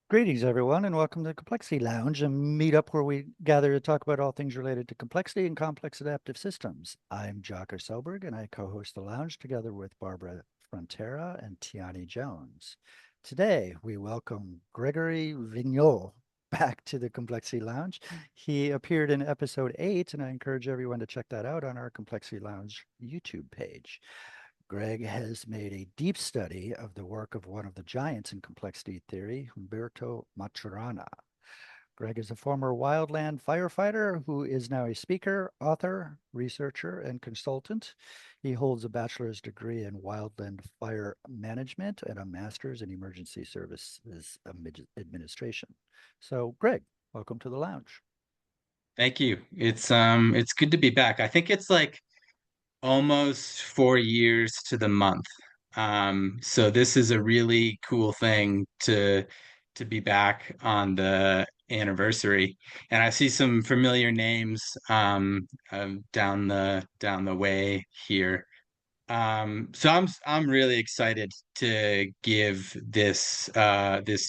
Greetings, everyone, and welcome to the Complexity Lounge, a meetup where we gather to talk about all things related to complexity and complex adaptive systems. I'm Jocker Selberg, and I co-host the lounge together with Barbara Frontera and Tiani Jones. Today, we welcome Gregory Vigneaux back to the Complexity Lounge. He appeared in episode 8, and I encourage everyone to check that out on our Complexity Lounge YouTube page. Greg has made a deep study of the work of one of the giants in complexity theory, Humberto Maturana. Greg is a former wildland firefighter who is now a speaker, author, researcher, and consultant. He holds a bachelor's degree in wildland fire management and a master's in emergency services administration. So, Greg, welcome to the lounge. Thank you. It's good to be back. I think it's like almost 4 years to the month. So this is a really cool thing to be back on the anniversary. And I see some familiar names down the way here. So I'm really excited to give this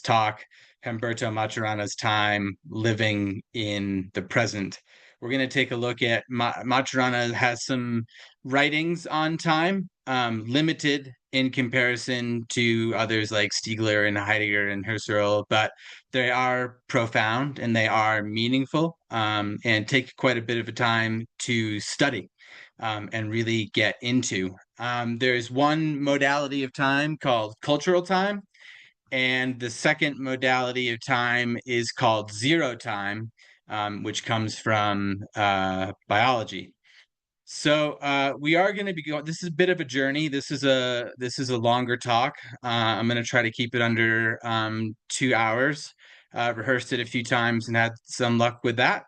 talk, Humberto Maturana's time living in the present. We're going to take a look at Maturana has some writings on time, limited in comparison to others like Stiegler and Heidegger and Husserl, but they are profound and they are meaningful, and take quite a bit of a time to study, and really get into. There's one modality of time called cultural time, and the second modality of time is called zero time, which comes from biology. So we are going to be going. This is a bit of a journey. This is a longer talk. I'm going to try to keep it under 2 hours. Rehearsed it a few times and had some luck with that.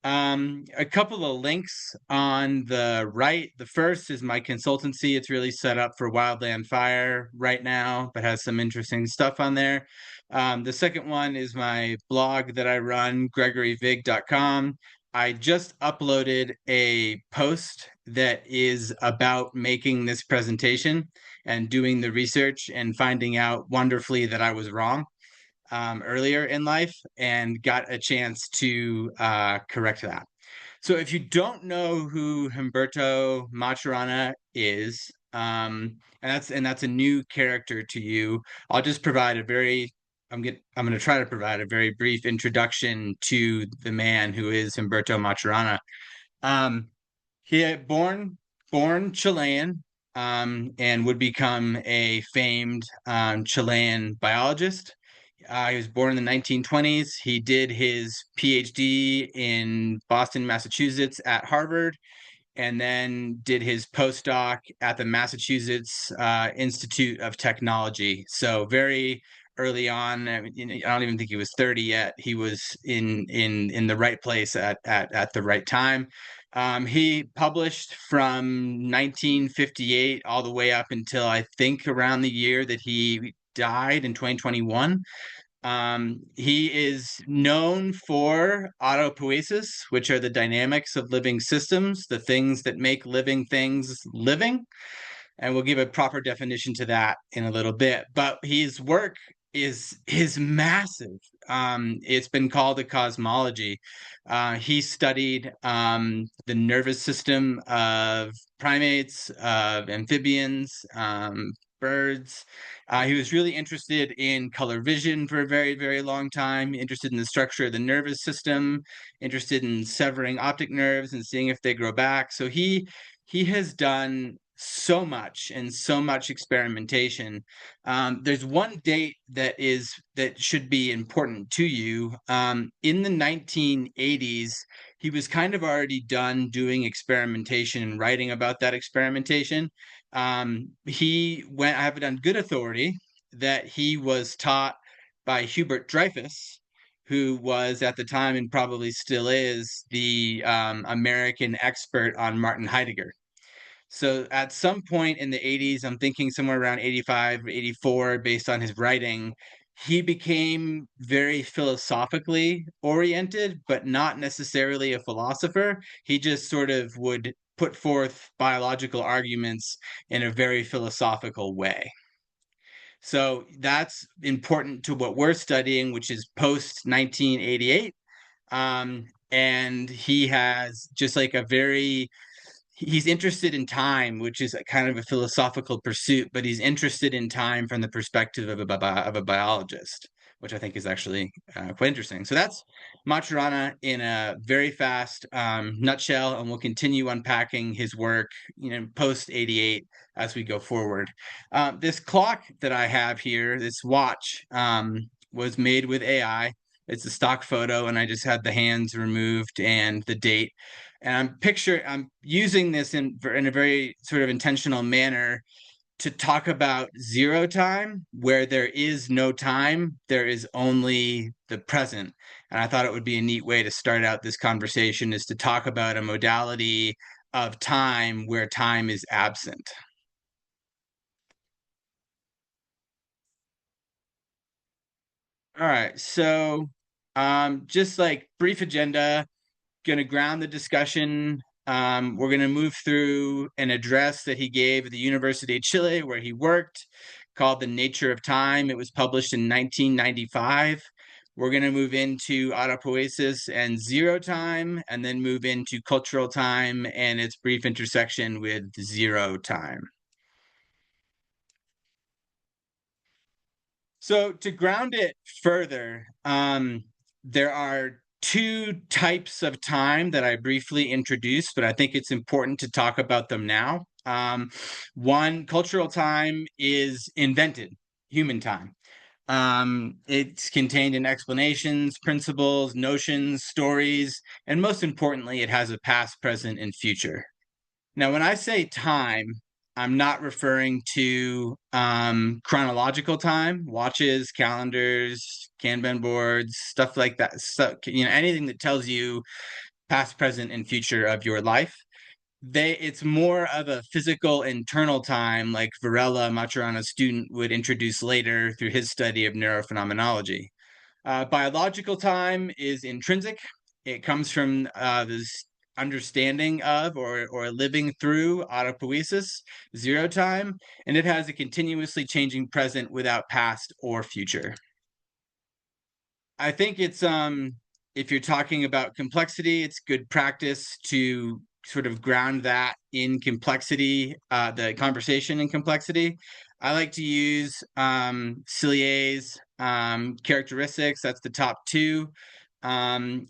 A couple of links on the right. The first is my consultancy. It's really set up for Wildland Fire right now, but has some interesting stuff on there. The second one is my blog that I run, gregoryvig.com. I just uploaded a post that is about making this presentation and doing the research and finding out wonderfully that I was wrong earlier in life and got a chance to correct that. So if you don't know who Humberto Maturana is, and that's a new character to you, I'll just provide a very I'm going to try to provide a very brief introduction to the man who is Humberto Maturana. Um, he had born Chilean, and would become a famed Chilean biologist. He was born in the 1920s. He did his PhD in Boston, Massachusetts at Harvard, and then did his postdoc at the Massachusetts Institute of Technology. So very early on, I don't even think he was 30 yet. He was in the right place at the right time. He published from 1958 all the way up until I think around the year that he died in 2021. He is known for autopoiesis, which are the dynamics of living systems, the things that make living things living. And we'll give a proper definition to that in a little bit. But his work is massive. It's been called a cosmology. He studied the nervous system of primates, of amphibians, birds. He was really interested in color vision for a very, very long time, interested in the structure of the nervous system, interested in severing optic nerves and seeing if they grow back. So he has done so much and so much experimentation. There's one date that should be important to you. In the 1980s, he was kind of already done doing experimentation and writing about that experimentation. I have it on good authority that he was taught by Hubert Dreyfus, who was at the time and probably still is the American expert on Martin Heidegger. So at some point in the 80s, I'm thinking somewhere around 85, 84, based on his writing, he became very philosophically oriented, but not necessarily a philosopher. He just sort of would put forth biological arguments in a very philosophical way. So that's important to what we're studying, which is post 1988. And he has just like he's interested in time, which is a kind of a philosophical pursuit, but he's interested in time from the perspective of a biologist, which I think is actually quite interesting. So that's Maturana in a very fast nutshell, and we'll continue unpacking his work, post 88 as we go forward. This clock that I have here, this watch, was made with AI. It's a stock photo, and I just had the hands removed and the date. And I'm using this in a very sort of intentional manner to talk about zero time, where there is no time, there is only the present. And I thought it would be a neat way to start out this conversation, is to talk about a modality of time where time is absent. All right, so just like brief agenda, going to ground the discussion. We're going to move through an address that he gave at the University of Chile, where he worked, called The Nature of Time. It was published in 1995. We're going to move into autopoiesis and zero time, and then move into cultural time and its brief intersection with zero time. So to ground it further, there are two types of time that I briefly introduced, but I think it's important to talk about them now. One, cultural time, is invented human time. It's contained in explanations, principles, notions, stories, and most importantly, it has a past, present, and future. Now, when I say time, I'm not referring to chronological time, watches, calendars, Kanban boards, stuff like that. So, anything that tells you past, present, and future of your life. It's more of a physical internal time, like Varela, Maturana's student, would introduce later through his study of neurophenomenology. Biological time is intrinsic. It comes from this understanding of or living through autopoiesis, zero time, and it has a continuously changing present without past or future. I think it's if you're talking about complexity, it's good practice to sort of ground that in complexity, the conversation in complexity. I like to use Cilier's characteristics. That's the top two. And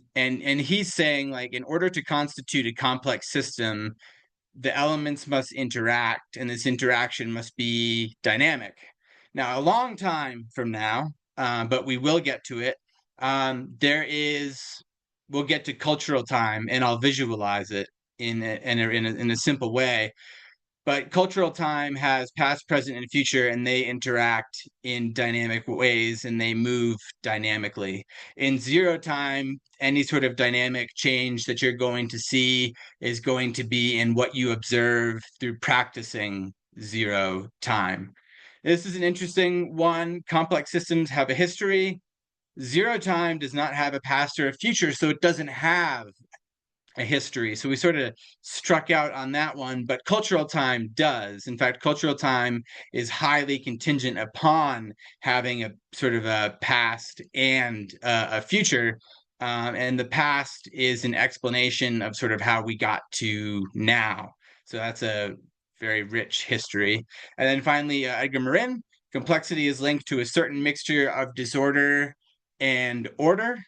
he's saying, like, in order to constitute a complex system, the elements must interact, and this interaction must be dynamic. Now, a long time from now, but we will get to it. We'll get to cultural time, and I'll visualize it in a simple way. But cultural time has past, present, and future, and they interact in dynamic ways, and they move dynamically. In zero time, any sort of dynamic change that you're going to see is going to be in what you observe through practicing zero time. This is an interesting one. Complex systems have a history. Zero time does not have a past or a future, so it doesn't have a history. So we sort of struck out on that one, but cultural time does. In fact, cultural time is highly contingent upon having a sort of a past and a future. And the past is an explanation of sort of how we got to now. So that's a very rich history. And then finally, Edgar Morin, complexity is linked to a certain mixture of disorder and order.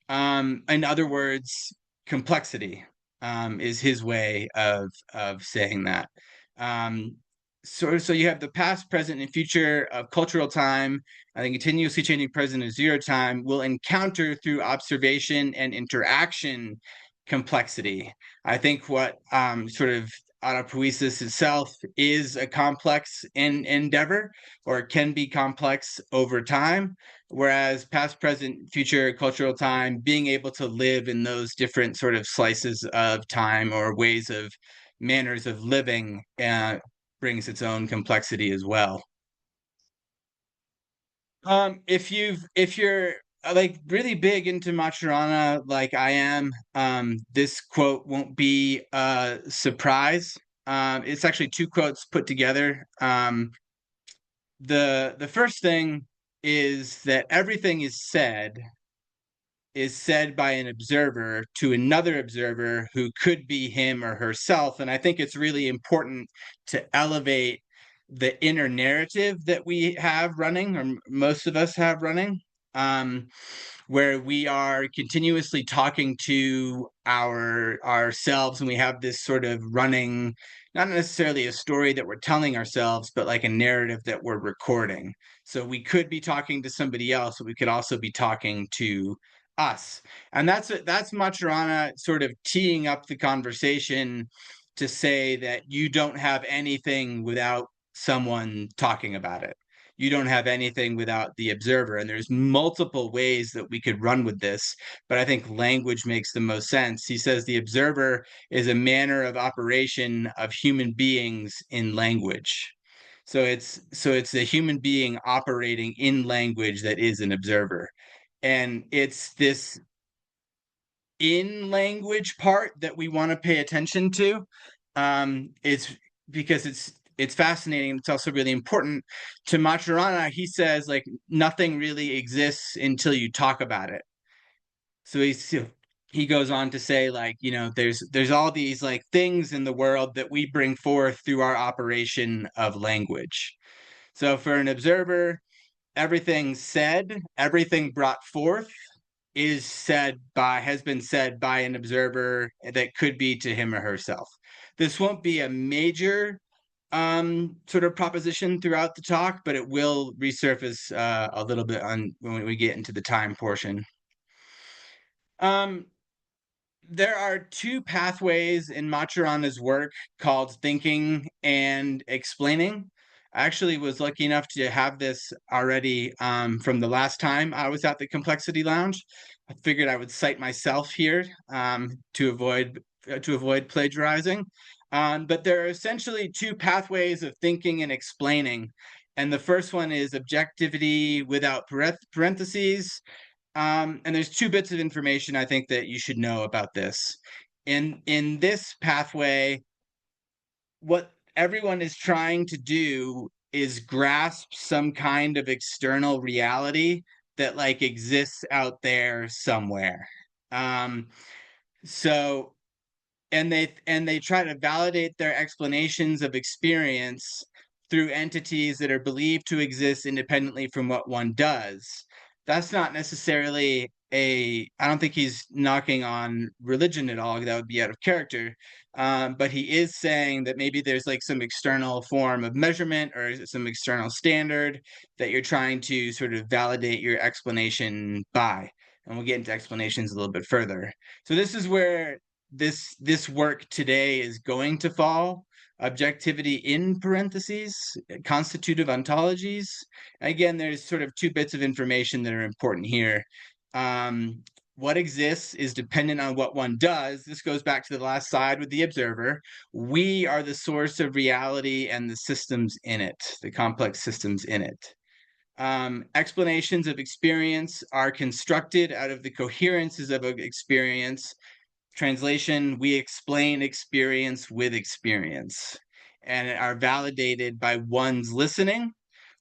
In other words, complexity is his way of saying that. So you have the past, present, and future of cultural time. I think continuously changing present of zero time will encounter through observation and interaction complexity. I think what sort of autopoiesis itself is a complex endeavor, or can be complex over time. Whereas past, present, future, cultural time, being able to live in those different sort of slices of time or ways of manners of living brings its own complexity as well. If you're like really big into Maturana, like I am, this quote won't be a surprise. It's actually two quotes put together. the first thing is that everything is said by an observer to another observer who could be him or herself. And I think it's really important to elevate the inner narrative that we have running, or most of us have running, um, where we are continuously talking to ourselves, and we have this sort of running, not necessarily a story that we're telling ourselves, but like a narrative that we're recording. So we could be talking to somebody else, but we could also be talking to us. And that's Maturana sort of teeing up the conversation to say that you don't have anything without someone talking about it. You don't have anything without the observer. And there's multiple ways that we could run with this, but I think language makes the most sense. He says the observer is a manner of operation of human beings in language. So it's the human being operating in language that is an observer. And it's this in language part that we want to pay attention to. It's because it's fascinating. It's also really important. To Maturana, he says like nothing really exists until you talk about it. So he goes on to say like, there's all these like things in the world that we bring forth through our operation of language. So for an observer, everything said, everything brought forth has been said by an observer that could be to him or herself. This won't be a major sort of proposition throughout the talk, but it will resurface a little bit on when we get into the time portion. There are two pathways in Maturana's work called thinking and explaining. I actually was lucky enough to have this already from the last time I was at the Complexity Lounge. I figured I would cite myself here to avoid plagiarizing. But there are essentially two pathways of thinking and explaining. And the first one is objectivity without parentheses, and there's two bits of information I think that you should know about this. In this pathway, what everyone is trying to do is grasp some kind of external reality that like exists out there somewhere. Um, so and they try to validate their explanations of experience through entities that are believed to exist independently from what one does. That's not necessarily I don't think he's knocking on religion at all. That would be out of character. But he is saying that maybe there's like some external form of measurement or some external standard that you're trying to sort of validate your explanation by. And we'll get into explanations a little bit further. So this is where this work today is going to fall. Objectivity in parentheses, constitutive ontologies. Again, there's sort of two bits of information that are important here. What exists is dependent on what one does. This goes back to the last slide with the observer. We are the source of reality and the systems in it, the complex systems in it. Explanations of experience are constructed out of the coherences of experience. Translation, we explain experience with experience and are validated by one's listening,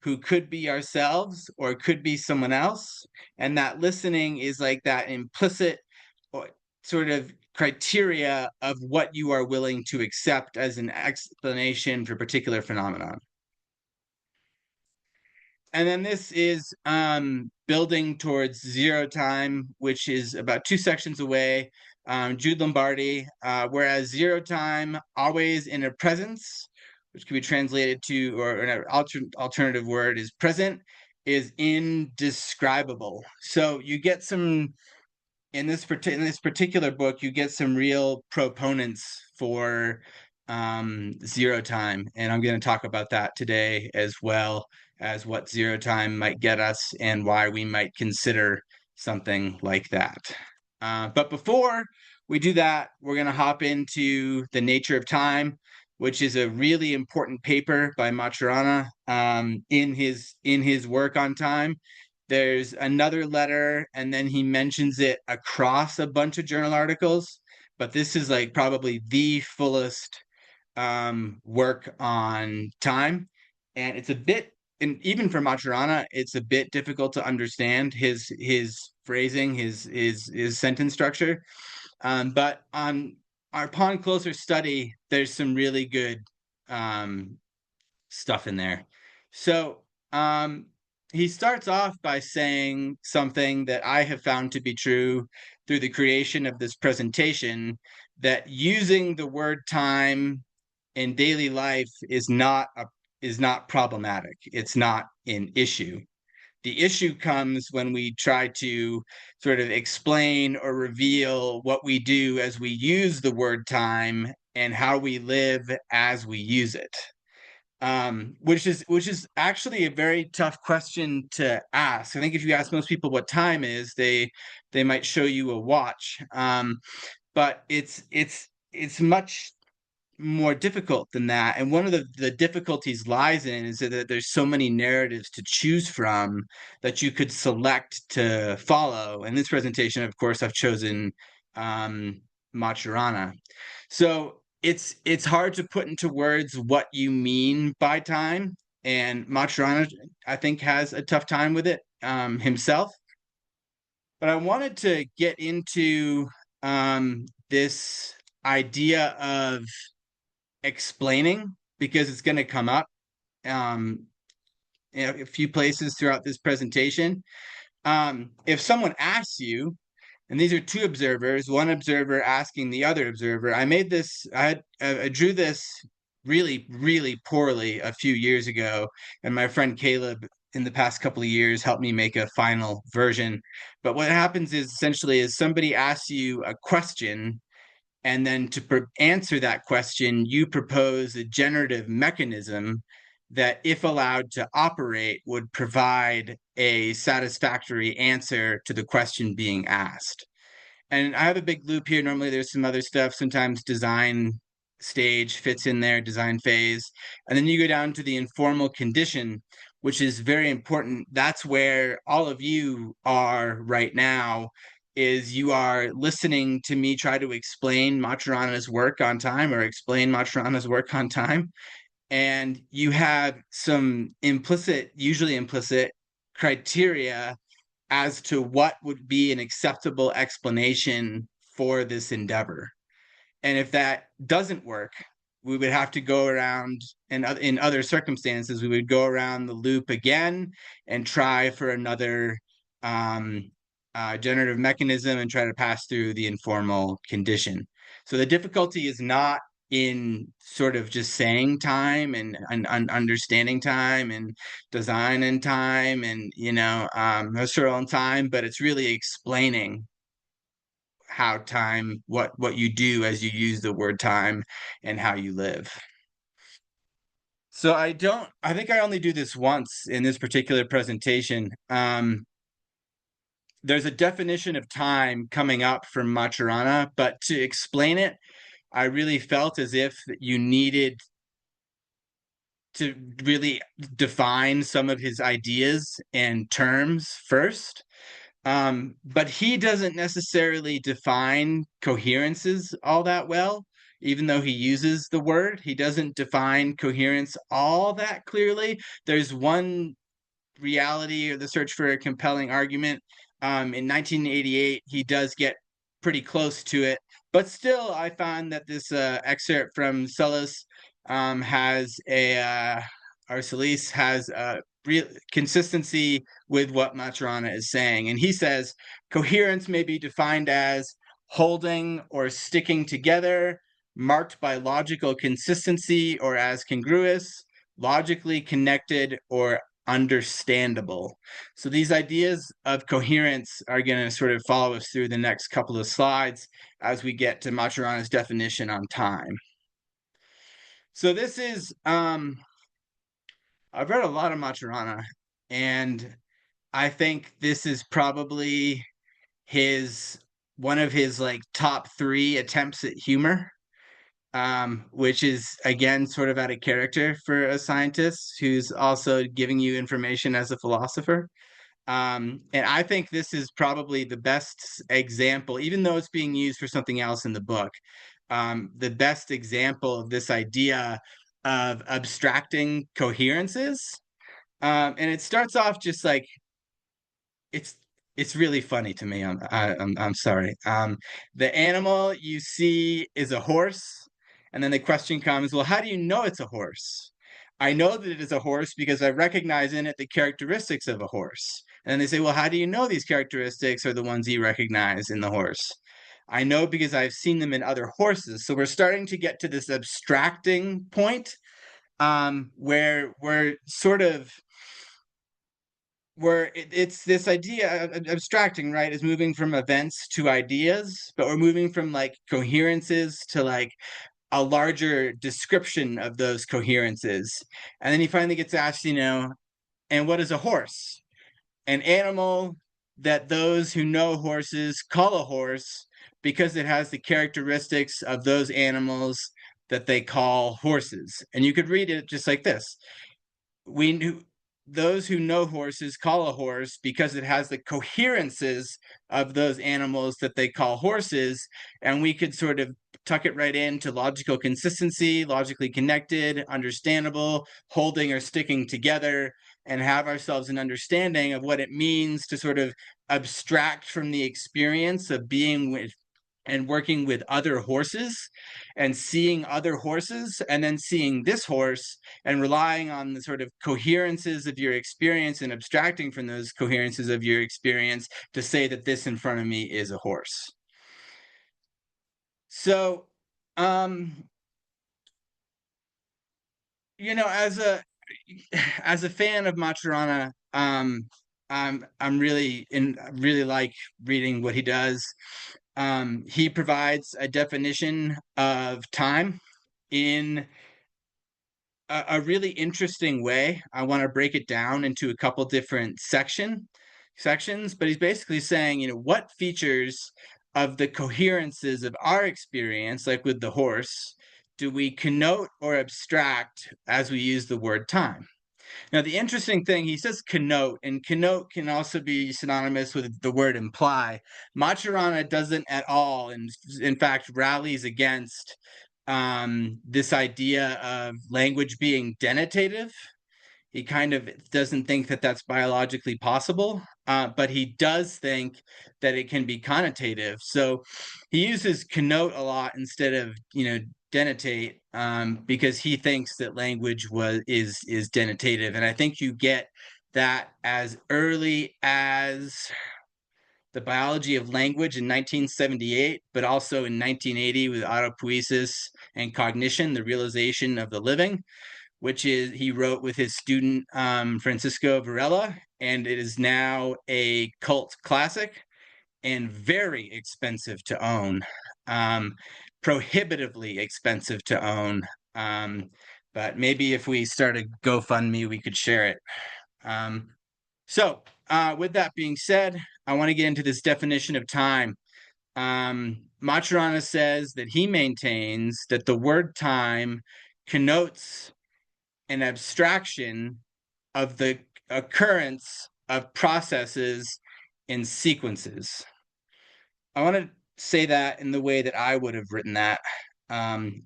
who could be ourselves or could be someone else. And that listening is like that implicit sort of criteria of what you are willing to accept as an explanation for a particular phenomenon. And then this is building towards zero time, which is about 2 sections away. Jude Lombardi, whereas zero time, always in a presence, which can be translated to, or an alternative word is present, is indescribable. So you get some, in this particular book, you get some real proponents for zero time. And I'm going to talk about that today, as well as what zero time might get us and why we might consider something like that. But before we do that, we're going to hop into The Nature of Time, which is a really important paper by Maturana in his work on time. There's another letter, and then he mentions it across a bunch of journal articles, but this is like probably the fullest work on time. And it's and even for Maturana, it's a bit difficult to understand his phrasing, his sentence structure. But upon closer study, there's some really good stuff in there. So he starts off by saying something that I have found to be true through the creation of this presentation, that using the word time in daily life is not problematic. It's not an issue. The issue comes when we try to sort of explain or reveal what we do as we use the word time and how we live as we use it. Which is actually a very tough question to ask. I think if you ask most people what time is, they might show you a watch. But it's much more difficult than that. And one of the difficulties lies in is that there's so many narratives to choose from that you could select to follow. In this presentation, of course, I've chosen Maturana. So it's hard to put into words what you mean by time. And Maturana, I think, has a tough time with it himself. But I wanted to get into this idea of explaining, because it's going to come up in a few places throughout this presentation. If someone asks you, and these are two observers, one observer asking the other observer, I drew this really, really poorly a few years ago, and my friend Caleb in the past couple of years helped me make a final version. But what happens is essentially is somebody asks you a question, and then to answer that question, you propose a generative mechanism that, if allowed to operate, would provide a satisfactory answer to the question being asked. And I have a big loop here. Normally there's some other stuff. Sometimes design stage fits in there, design phase. And then you go down to the informal condition, which is very important. That's where all of you are right now, is you are listening to me try to explain Maturana's work on time, or explain Maturana's work on time. And you have some usually implicit criteria as to what would be an acceptable explanation for this endeavor. And if that doesn't work, we would have to go around, and in other circumstances, we would go around the loop again and try for another generative mechanism and try to pass through the informal condition. So the difficulty is not in sort of just saying time and understanding time and design and time and, historical and time, but it's really explaining how time, what you do as you use the word time and how you live. So I think I only do this once in this particular presentation. There's a definition of time coming up from Maturana, but to explain it, I really felt as if you needed to really define some of his ideas and terms first. But he doesn't necessarily define coherences all that well, even though he uses the word. He doesn't define coherence all that clearly. There's one reality, or the search for a compelling argument. In 1988, he does get pretty close to it. But still, I find that this excerpt from Sullis has Arcelis has a real consistency with what Maturana is saying. And he says, coherence may be defined as holding or sticking together, marked by logical consistency, or as congruous, logically connected, or understandable. So these ideas of coherence are going to sort of follow us through the next couple of slides as we get to Maturana's definition on time. So this is, I've read a lot of Maturana, and I think this is probably one of his like top 3 attempts at humor. Which is, again, sort of out of character for a scientist who's also giving you information as a philosopher. And I think this is probably the best example, even though it's being used for something else in the book, the best example of this idea of abstracting coherences. And it starts off just like it's it's really funny to me. I'm sorry. The animal you see is a horse, and then the question comes, well, how do you know it's a horse? I know that it is a horse because I recognize in it the characteristics of a horse. And then they say, well, how do you know these characteristics are the ones you recognize in the horse? I know because I've seen them in other horses. So we're starting to get to this abstracting point, where we're sort of it's this idea of abstracting, right, is moving from events to ideas, but we're moving from like coherences to like a larger description of those coherences. And then he finally gets asked, and what is a horse? An animal that those who know horses call a horse because it has the characteristics of those animals that they call horses. And you could read it just like this: we knew those who know horses call a horse because it has the coherences of those animals that they call horses. And we could sort of tuck it right into logical consistency, logically connected, understandable, holding or sticking together, and have ourselves an understanding of what it means to sort of abstract from the experience of being with and working with other horses and seeing other horses and then seeing this horse and relying on the sort of coherences of your experience and abstracting from those coherences of your experience to say that this in front of me is a horse. So, as a fan of Maturana, I'm really like reading what he does. He provides a definition of time in a really interesting way. I want to break it down into a couple different sections, but he's basically saying, what features of the coherences of our experience, like with the horse, do we connote or abstract as we use the word time? Now, the interesting thing, he says connote, and connote can also be synonymous with the word imply. Maturana doesn't at all, and in fact rallies against this idea of language being denotative. He kind of doesn't think that that's biologically possible, but he does think that it can be connotative. So he uses connote a lot instead of denotate, because he thinks that language is denotative, and I think you get that as early as the biology of language in 1978, but also in 1980 with autopoiesis and cognition, the realization of the living, which is he wrote with his student Francisco Varela, and it is now a cult classic and very expensive to own, prohibitively expensive to own. But maybe if we start a GoFundMe, we could share it. So with that being said, I want to get into this definition of time. Maturana says that he maintains that the word time connotes an abstraction of the occurrence of processes in sequences. I want to say that in the way that I would have written that, and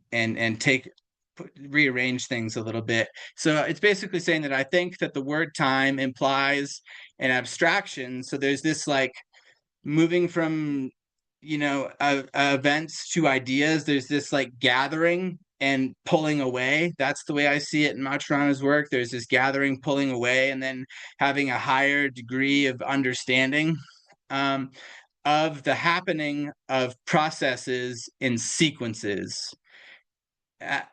rearrange things a little bit. So it's basically saying that I think that the word time implies an abstraction. So there's this like moving from events to ideas. There's this like gathering and pulling away. That's the way I see it in Maturana's work. There's this gathering, pulling away, and then having a higher degree of understanding of the happening of processes in sequences.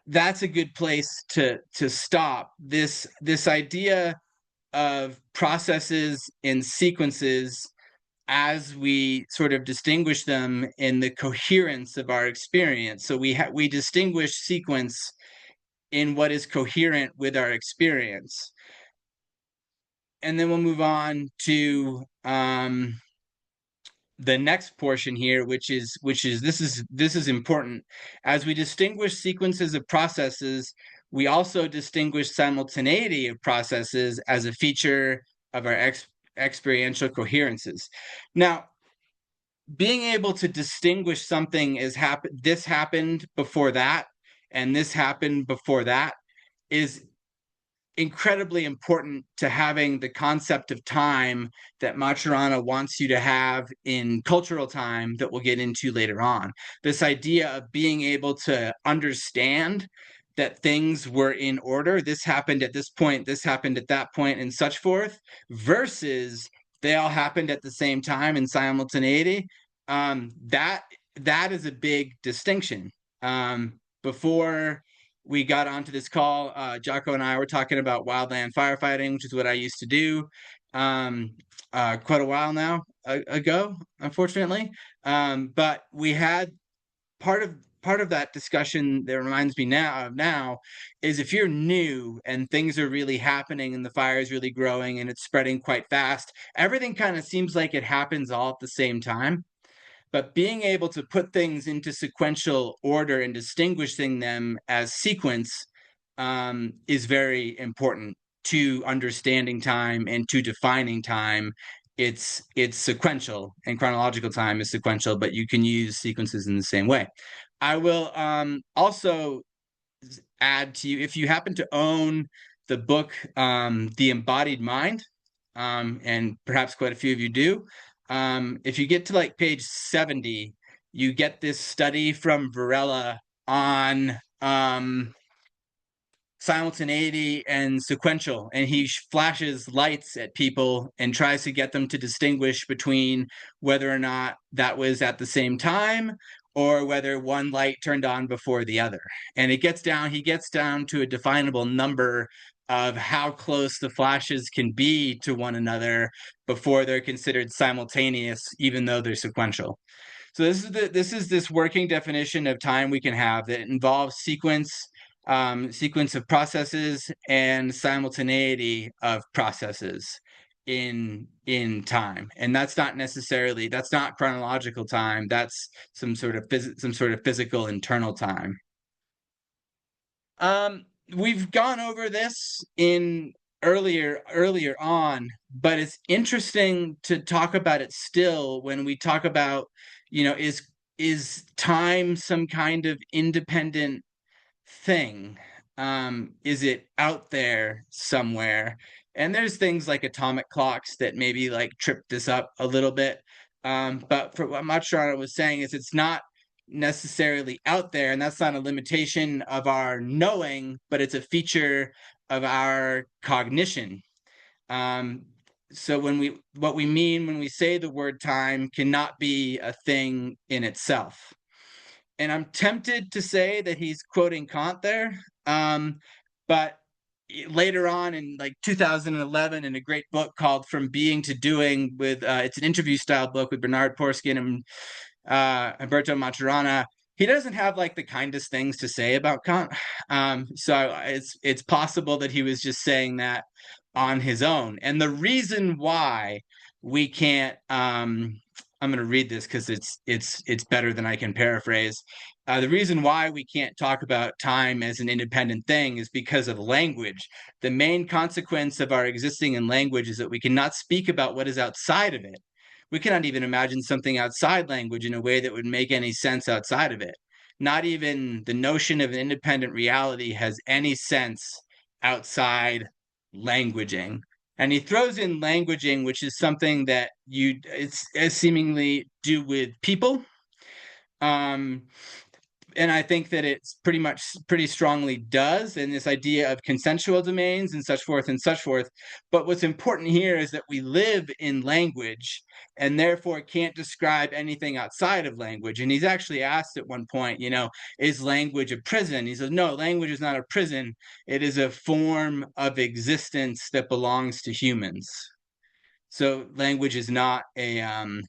That's a good place to stop. This idea of processes in sequences as we sort of distinguish them in the coherence of our experience. So we distinguish sequence in what is coherent with our experience. And then we'll move on to the next portion here, which is this is important. As we distinguish sequences of processes, we also distinguish simultaneity of processes as a feature of our experiential coherences. Now, being able to distinguish something as this happened before that, and this happened before that, is incredibly important to having the concept of time that Maturana wants you to have in cultural time that we'll get into later on. This idea of being able to understand that things were in order. This happened at this point, this happened at that point, and such forth, versus they all happened at the same time in simultaneity. That is a big distinction. Before we got onto this call, Jocko and I were talking about wildland firefighting, which is what I used to do quite a while now ago, unfortunately. But we had part of that discussion that reminds me now is if you're new and things are really happening and the fire is really growing and it's spreading quite fast, everything kind of seems like it happens all at the same time. But being able to put things into sequential order and distinguishing them as sequence is very important to understanding time and to defining time. It's sequential, and chronological time is sequential, but you can use sequences in the same way. I will also add to you, if you happen to own the book The Embodied Mind, and perhaps quite a few of you do, if you get to like page 70, you get this study from Varela on simultaneity and sequential, and he flashes lights at people and tries to get them to distinguish between whether or not that was at the same time or whether one light turned on before the other. And he gets down to a definable number of how close the flashes can be to one another before they're considered simultaneous, even though they're sequential. So this is this working definition of time we can have that involves sequence of processes and simultaneity of processes in time. And that's not chronological time. That's some sort of physical internal time. We've gone over this in earlier on, but it's interesting to talk about it still when we talk about, is time some kind of independent thing? Is it out there somewhere? And there's things like atomic clocks that maybe like trip this up a little bit. But for what Maturana was saying is it's not necessarily out there, and that's not a limitation of our knowing, but it's a feature of our cognition. So what we mean when we say the word time cannot be a thing in itself. And I'm tempted to say that he's quoting Kant there, but later on in like 2011, in a great book called From Being to Doing, with it's an interview style book with Bernard Porskin and Humberto Maturana, he doesn't have like the kindest things to say about Kant. So it's possible that he was just saying that on his own. And the reason why we can't I'm going to read this because it's better than I can paraphrase. The reason why we can't talk about time as an independent thing is because of language. The main consequence of our existing in language is that we cannot speak about what is outside of it. We cannot even imagine something outside language in a way that would make any sense outside of it. Not even the notion of an independent reality has any sense outside languaging. And he throws in languaging, which is something that it's seemingly do with people. And I think that it's pretty strongly does, and this idea of consensual domains and such forth and such forth. But what's important here is that we live in language and therefore can't describe anything outside of language. And he's actually asked at one point, is language a prison? He says, no, language is not a prison. It is a form of existence that belongs to humans. So language is not a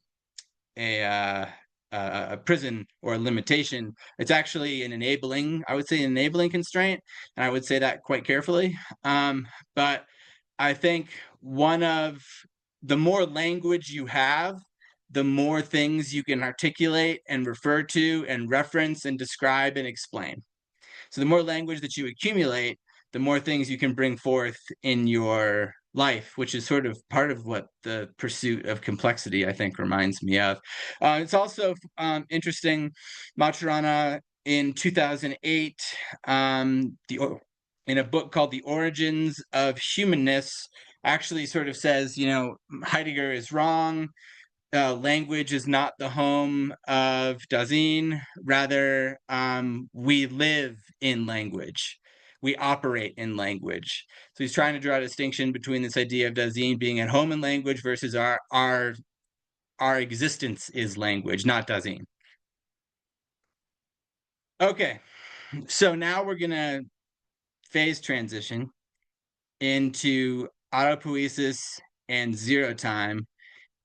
prison or a limitation. It's actually I would say an enabling constraint, and I would say that quite carefully. But I think the more language you have, the more things you can articulate and refer to and reference and describe and explain. So the more language that you accumulate, the more things you can bring forth in your life, which is sort of part of what the pursuit of complexity, I think, reminds me of. It's also interesting, Maturana in 2008, in a book called The Origins of Humanness, actually sort of says, Heidegger is wrong. Language is not the home of Dasein. Rather, we live in language. We operate in language. So he's trying to draw a distinction between this idea of Dasein being at home in language versus our existence is language, not Dasein. Okay, so now we're gonna phase transition into autopoiesis and zero time.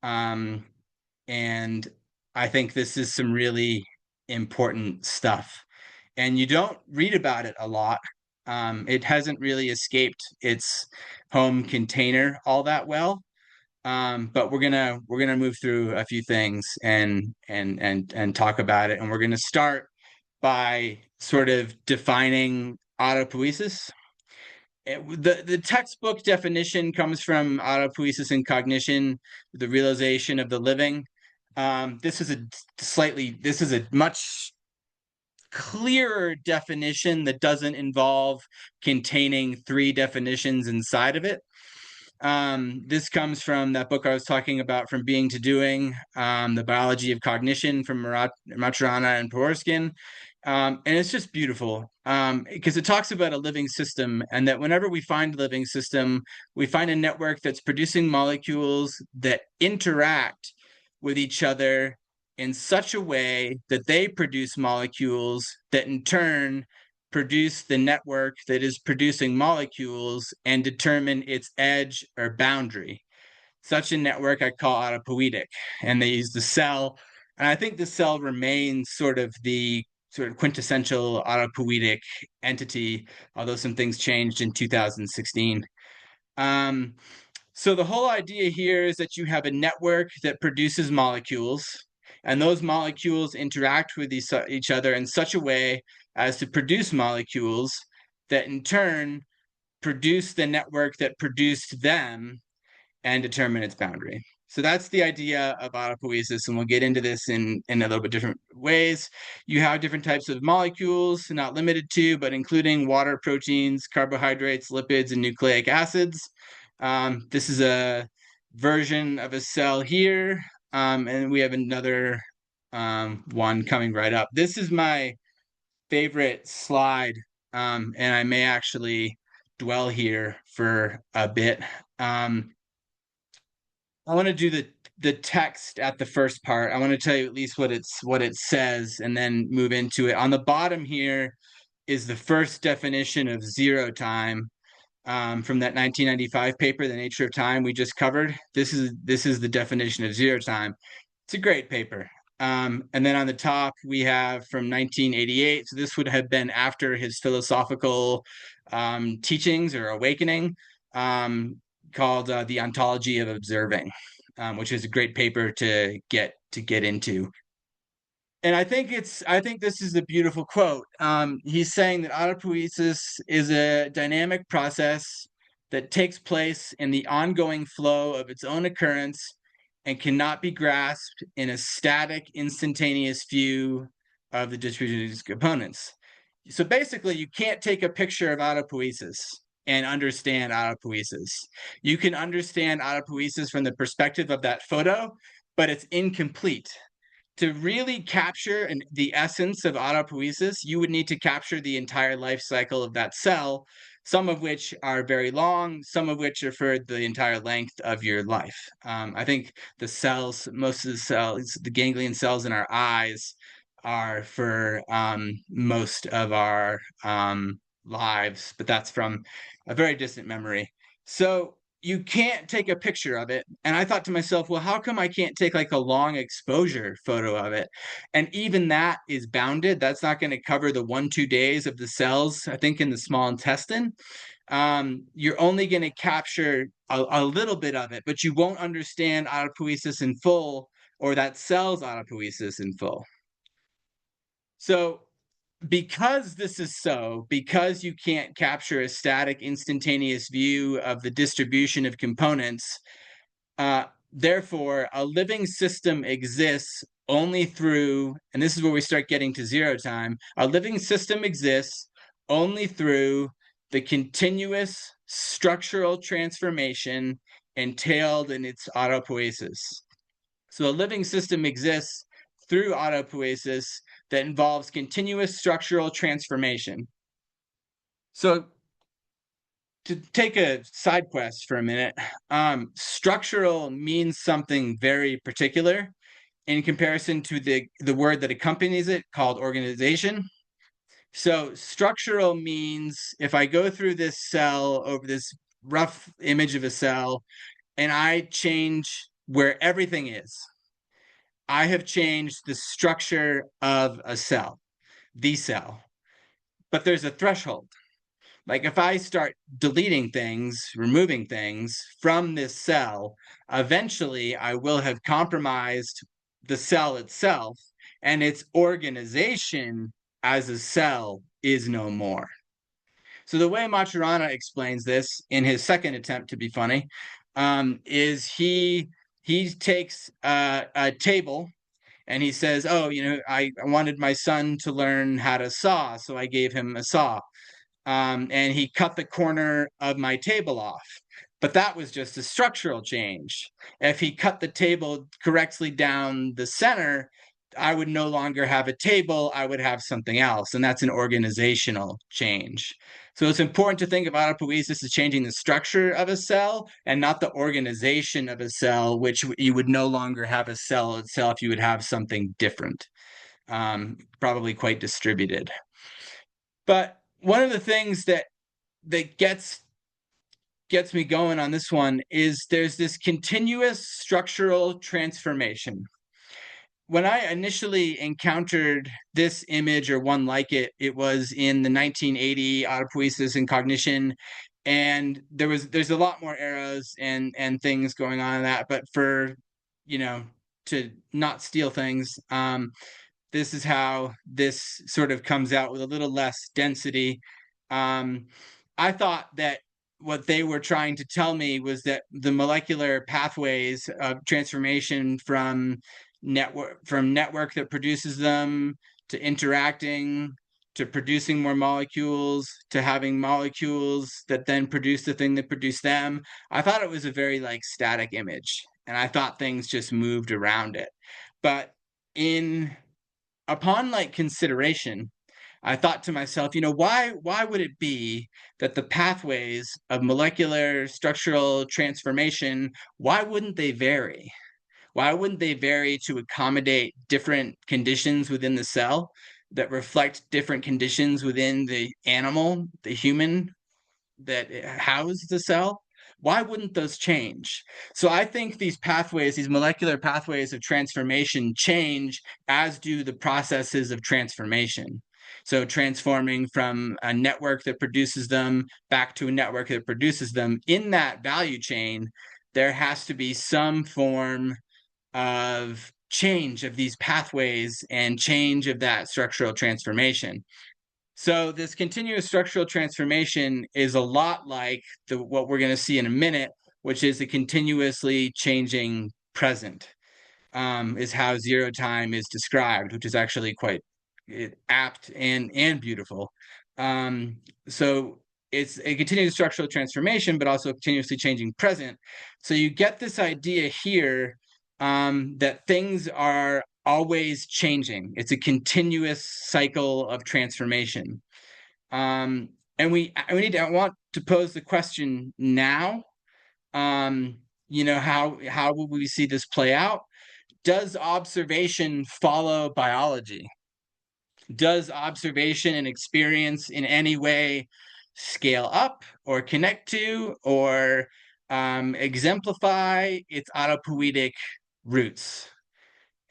And I think this is some really important stuff. And you don't read about it a lot. It hasn't really escaped its home container all that well. But we're gonna move through a few things and talk about it. And we're gonna start by sort of defining autopoiesis. The textbook definition comes from Autopoiesis and Cognition, the realization of the living. This is a much clearer definition that doesn't involve containing three definitions inside of it. This comes from that book I was talking about, From Being to Doing, The Biology of Cognition from Maturana and Pohorskin. And it's just beautiful because it talks about a living system, and that whenever we find a living system, we find a network that's producing molecules that interact with each other in such a way that they produce molecules that in turn produce the network that is producing molecules and determine its edge or boundary. Such a network I call autopoietic, and they use the cell. And I think the cell remains sort of the quintessential autopoietic entity, although some things changed in 2016. So the whole idea here is that you have a network that produces molecules, and those molecules interact with each other in such a way as to produce molecules that in turn produce the network that produced them and determine its boundary. So that's the idea of autopoiesis, and we'll get into this in a little bit different ways. You have different types of molecules, not limited to, but including water, proteins, carbohydrates, lipids, and nucleic acids. This is a version of a cell here, and we have another one coming right up. This is my favorite slide, and I may actually dwell here for a bit. I want to do the text at the first part. I want to tell you at least what it says, and then move into it. On the bottom here is the first definition of zero time from that 1995 paper, The Nature of Time, we just covered. This is the definition of zero time. It's a great paper. And then on the top we have from 1988. So this would have been after his philosophical teachings or awakening. Called The Ontology of Observing, which is a great paper to get into. And I think this is a beautiful quote. He's saying that autopoiesis is a dynamic process that takes place in the ongoing flow of its own occurrence and cannot be grasped in a static, instantaneous view of the distribution of its components. So basically, you can't take a picture of autopoiesis and understand autopoiesis. You can understand autopoiesis from the perspective of that photo, but it's incomplete. To really capture the essence of autopoiesis, you would need to capture the entire life cycle of that cell, some of which are very long, some of which are for the entire length of your life. I think the cells, most of the cells, the ganglion cells in our eyes are for most of our lives, but that's from a very distant memory. So you can't take a picture of it. And I thought to myself, well, how come I can't take like a long exposure photo of it? And even that is bounded. That's not going to cover the 1-2 days of the cells, I think, in the small intestine. You're only going to capture a little bit of it, but you won't understand autopoiesis in full, or that cell's autopoiesis in full. So because this is so, because you can't capture a static, instantaneous view of the distribution of components, therefore, a living system exists only through, and this is where we start getting to zero time, a living system exists only through the continuous structural transformation entailed in its autopoiesis. So a living system exists through autopoiesis that involves continuous structural transformation. So to take a side quest for a minute, structural means something very particular in comparison to the word that accompanies it called organization. So structural means if I go through this cell over this rough image of a cell and I change where everything is, I have changed the structure of a cell, the cell. But there's a threshold. Like if I start deleting things, removing things from this cell, eventually I will have compromised the cell itself, and its organization as a cell is no more. So the way Maturana explains this in his second attempt to be funny is he takes a table and he says, oh, I wanted my son to learn how to saw, so I gave him a saw. And he cut the corner of my table off. But that was just a structural change. If he cut the table correctly down the center, I would no longer have a table, I would have something else. And that's an organizational change. So it's important to think of autopoiesis as changing the structure of a cell and not the organization of a cell, which you would no longer have a cell itself, you would have something different, probably quite distributed. But one of the things that gets me going on this one is there's this continuous structural transformation. When I initially encountered this image or one like it, it was in the 1980 Autopoiesis and Cognition, and there's a lot more arrows and things going on in that. But for to not steal things, this is how this sort of comes out with a little less density. I thought that what they were trying to tell me was that the molecular pathways of transformation from network that produces them to interacting to producing more molecules to having molecules that then produce the thing that produced them. I thought it was a very static image, and I thought things just moved around it. But upon consideration, I thought to myself, why would it be that the pathways of molecular structural transformation, why wouldn't they vary? Why wouldn't they vary to accommodate different conditions within the cell that reflect different conditions within the animal, the human that house the cell? Why wouldn't those change? So I think these pathways, these molecular pathways of transformation change, as do the processes of transformation. So transforming from a network that produces them back to a network that produces them, in that value chain, there has to be some form of change of these pathways and change of that structural transformation. So this continuous structural transformation is a lot like what we're going to see in a minute, which is the continuously changing present, is how zero time is described, which is actually quite apt and beautiful. So it's a continuous structural transformation, but also continuously changing present. So you get this idea here that things are always changing. It's a continuous cycle of transformation. And I want to pose the question now, how will we see this play out? Does observation follow biology? Does observation and experience in any way scale up or connect to or exemplify its autopoietic roots?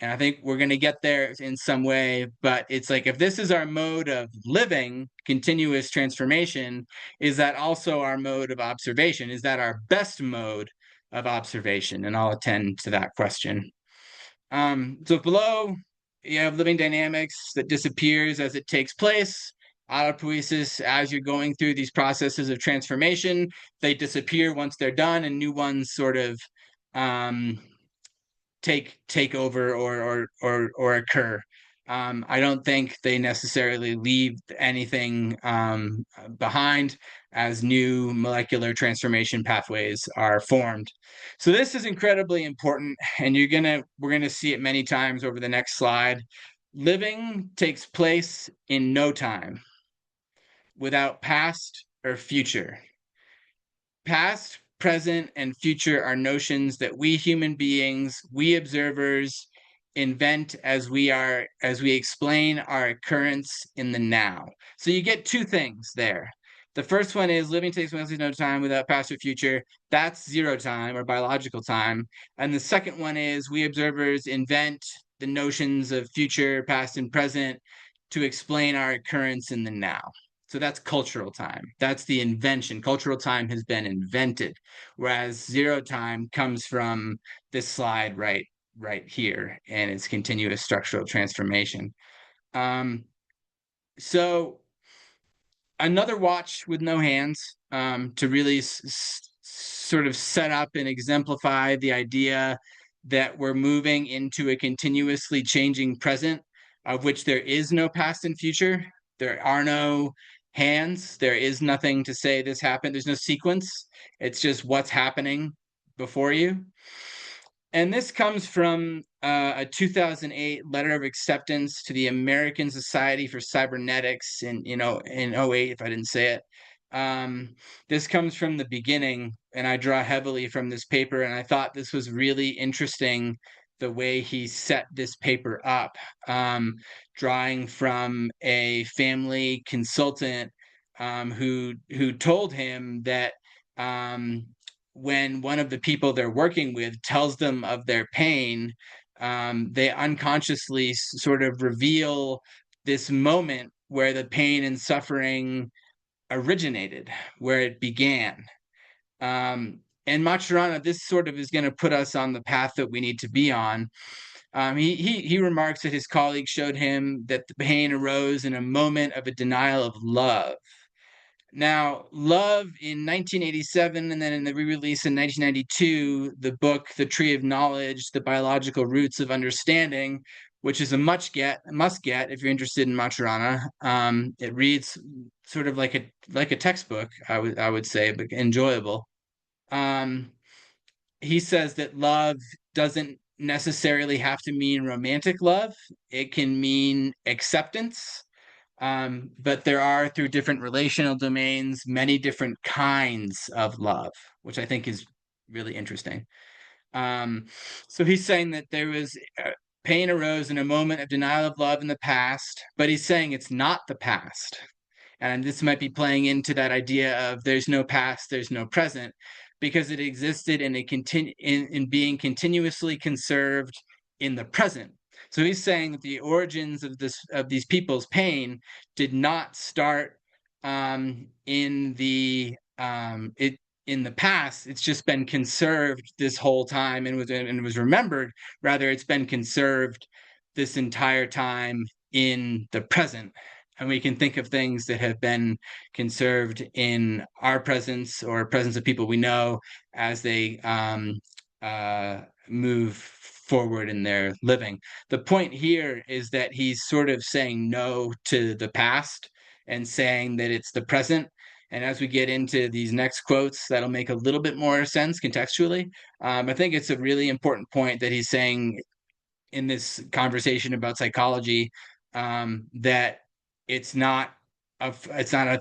And I think we're going to get there in some way, but it's if this is our mode of living, continuous transformation, is that also our mode of observation? Is that our best mode of observation? And I'll attend to that question. So below, you have living dynamics that disappears as it takes place. Autopoiesis, as you're going through these processes of transformation, they disappear once they're done, and new ones sort of take over or occur. I don't think they necessarily leave anything behind as new molecular transformation pathways are formed. So this is incredibly important, and we're gonna see it many times over the next slide. Living takes place in no time, without past or future. Past, present, and future are notions that we human beings, we observers, invent as we explain our occurrence in the now. So you get two things there. The first one is living takes place in no time without past or future. That's zero time or biological time. And the second one is we observers invent the notions of future, past, and present to explain our occurrence in the now. So that's cultural time. That's the invention. Cultural time has been invented, whereas zero time comes from this slide right here, and it's continuous structural transformation. So another watch with no hands, to really sort of set up and exemplify the idea that we're moving into a continuously changing present, of which there is no past and future. There are no hands. There is nothing to say this happened. There's no sequence. It's just what's happening before you. And this comes from a 2008 letter of acceptance to the American Society for Cybernetics in 08, if I didn't say it. This comes from the beginning, and I draw heavily from this paper, and I thought this was really interesting, the way he set this paper up, drawing from a family consultant who told him that when one of the people they're working with tells them of their pain, they unconsciously sort of reveal this moment where the pain and suffering originated, where it began. And Maturana, this sort of is going to put us on the path that we need to be on. He remarks that his colleagues showed him that the pain arose in a moment of a denial of love. Now, Love in 1987, and then in the re-release in 1992, the book The Tree of Knowledge, The Biological Roots of Understanding, which is a must get if you're interested in Maturana. It reads sort of like a textbook, I would say, but enjoyable. He says that love doesn't necessarily have to mean romantic love. It can mean acceptance. But there are, through different relational domains, many different kinds of love, which I think is really interesting. So he's saying that there was pain arose in a moment of denial of love in the past, but he's saying it's not the past. And this might be playing into that idea of there's no past, there's no present, because it existed and it in being continuously conserved in the present. So he's saying that the origins of these people's pain did not start in the past. It's just been conserved this whole time and was remembered. Rather, it's been conserved this entire time in the present. And we can think of things that have been conserved in our presence or presence of people we know as they move forward in their living. The point here is that he's sort of saying no to the past and saying that it's the present. And as we get into these next quotes, that'll make a little bit more sense contextually. I think it's a really important point that he's saying in this conversation about psychology, that it's not a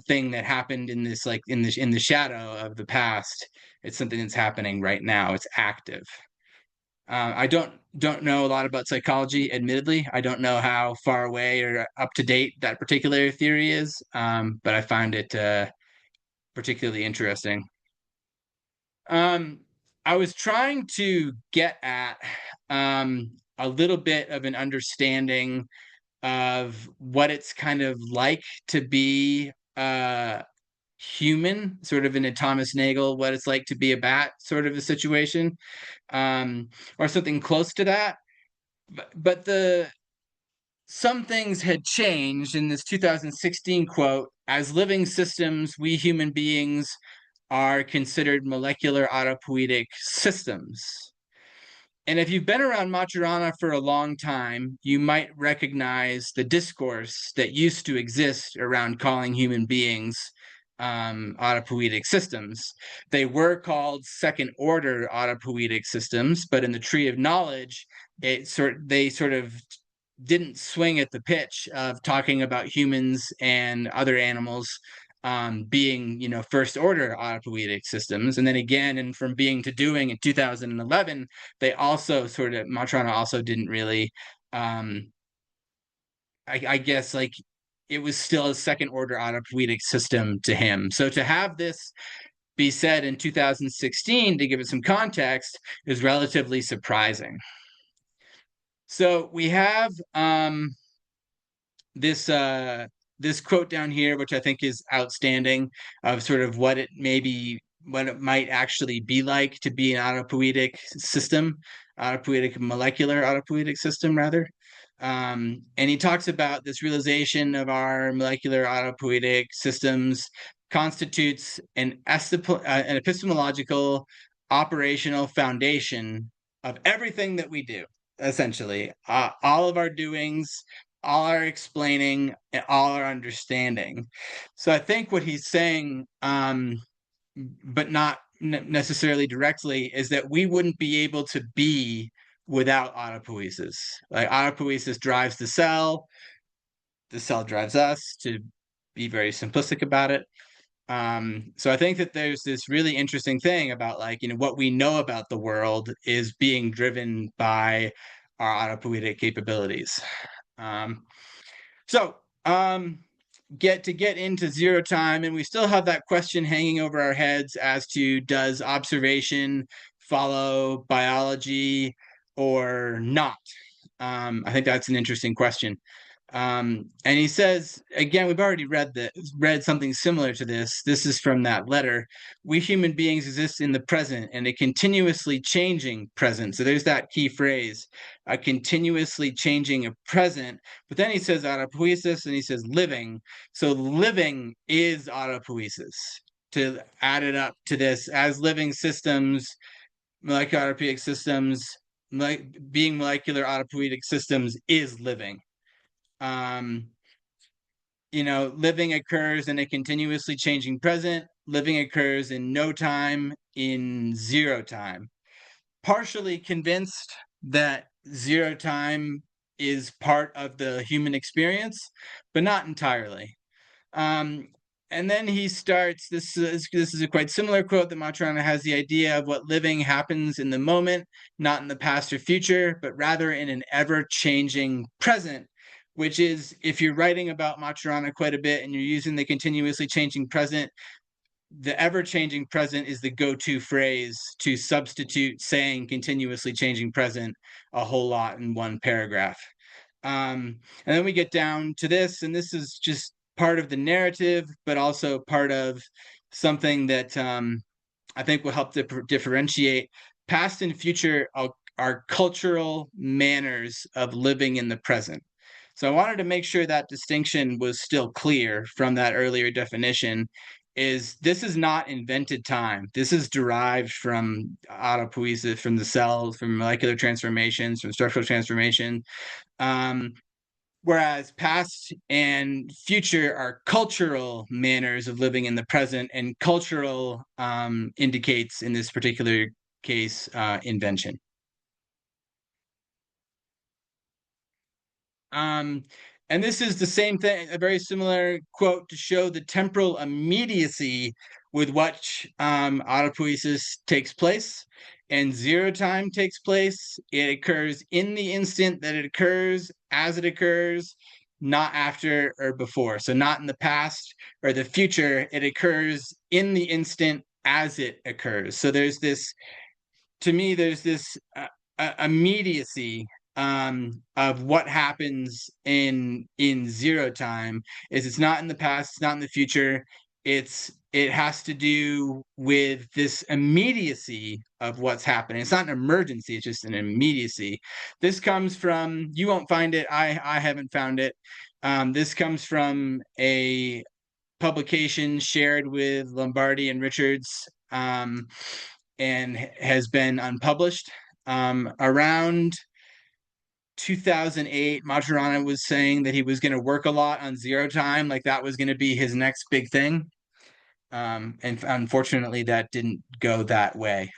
thing that happened in this, like in the shadow of the past. It's something that's happening right now. It's active. I don't know a lot about psychology, admittedly. I don't know how far away or up to date that particular theory is, but I find it particularly interesting. I was trying to get at a little bit of an understanding of what it's kind of like to be human, sort of in a Thomas Nagel, what it's like to be a bat sort of a situation, or something close to that. But some things had changed in this 2016 quote. As living systems, we human beings are considered molecular autopoietic systems. And if you've been around Maturana for a long time, you might recognize the discourse that used to exist around calling human beings autopoietic systems. They were called second order autopoietic systems, but in the tree of knowledge, they sort of didn't swing at the pitch of talking about humans and other animals being, first order autopoietic systems. And then again, and from being to doing in 2011, they also Maturana also didn't really, I guess, like, it was still a second order autopoietic system to him. So to have this be said in 2016, to give it some context, is relatively surprising. So we have this quote down here, which I think is outstanding, of sort of what it might actually be like to be an molecular autopoietic system, rather. And he talks about this realization of our molecular autopoietic systems constitutes an epistemological operational foundation of everything that we do, essentially. All of our doings, all our explaining, and all our understanding. So I think what he's saying, but not necessarily directly, is that we wouldn't be able to be without autopoiesis. Like, autopoiesis drives the cell drives us, to be very simplistic about it. So I think that there's this really interesting thing about, like, what we know about the world is being driven by our autopoietic capabilities. So get into zero time, and we still have that question hanging over our heads as to, does observation follow biology or not? I think that's an interesting question. And he says, again, we've already read something similar to this. This is from that letter. We human beings exist in the present, and a continuously changing present. So there's that key phrase, a continuously changing present. But then he says autopoiesis, and he says living. So living is autopoiesis. To add it up to this, as living systems, molecular autopoietic systems, being molecular autopoietic systems is living. Living occurs in a continuously changing present. Living occurs in no time, in zero time. Partially convinced that zero time is part of the human experience, but not entirely. And then he starts, this is a quite similar quote, that Maturana has the idea of what living happens in the moment, not in the past or future, but rather in an ever-changing present, which is, if you're writing about Maturana quite a bit and you're using the continuously changing present, the ever-changing present is the go-to phrase to substitute saying continuously changing present a whole lot in one paragraph. And then we get down to this, and this is just part of the narrative, but also part of something that I think will help to differentiate past and future are cultural manners of living in the present. So I wanted to make sure that distinction was still clear from that earlier definition. This is not invented time. This is derived from autopoiesis, from the cells, from molecular transformations, from structural transformation. Whereas past and future are cultural manners of living in the present, and cultural indicates, in this particular case, invention. And this is the same thing, a very similar quote, to show the temporal immediacy with which autopoiesis takes place and zero time takes place. It occurs in the instant that it occurs, as it occurs, not after or before. So not in the past or the future. It occurs in the instant as it occurs. So there's this, to me, there's this immediacy of what happens in zero time. It's not in the past, it's not in the future. It has to do with this immediacy of what's happening. It's not an emergency, it's just an immediacy. This comes from, you won't find it, I haven't found it. This comes from a publication shared with Lombardi and Richards, and has been unpublished. Around 2008, Maturana was saying that he was going to work a lot on zero time, like that was going to be his next big thing. And unfortunately, that didn't go that way.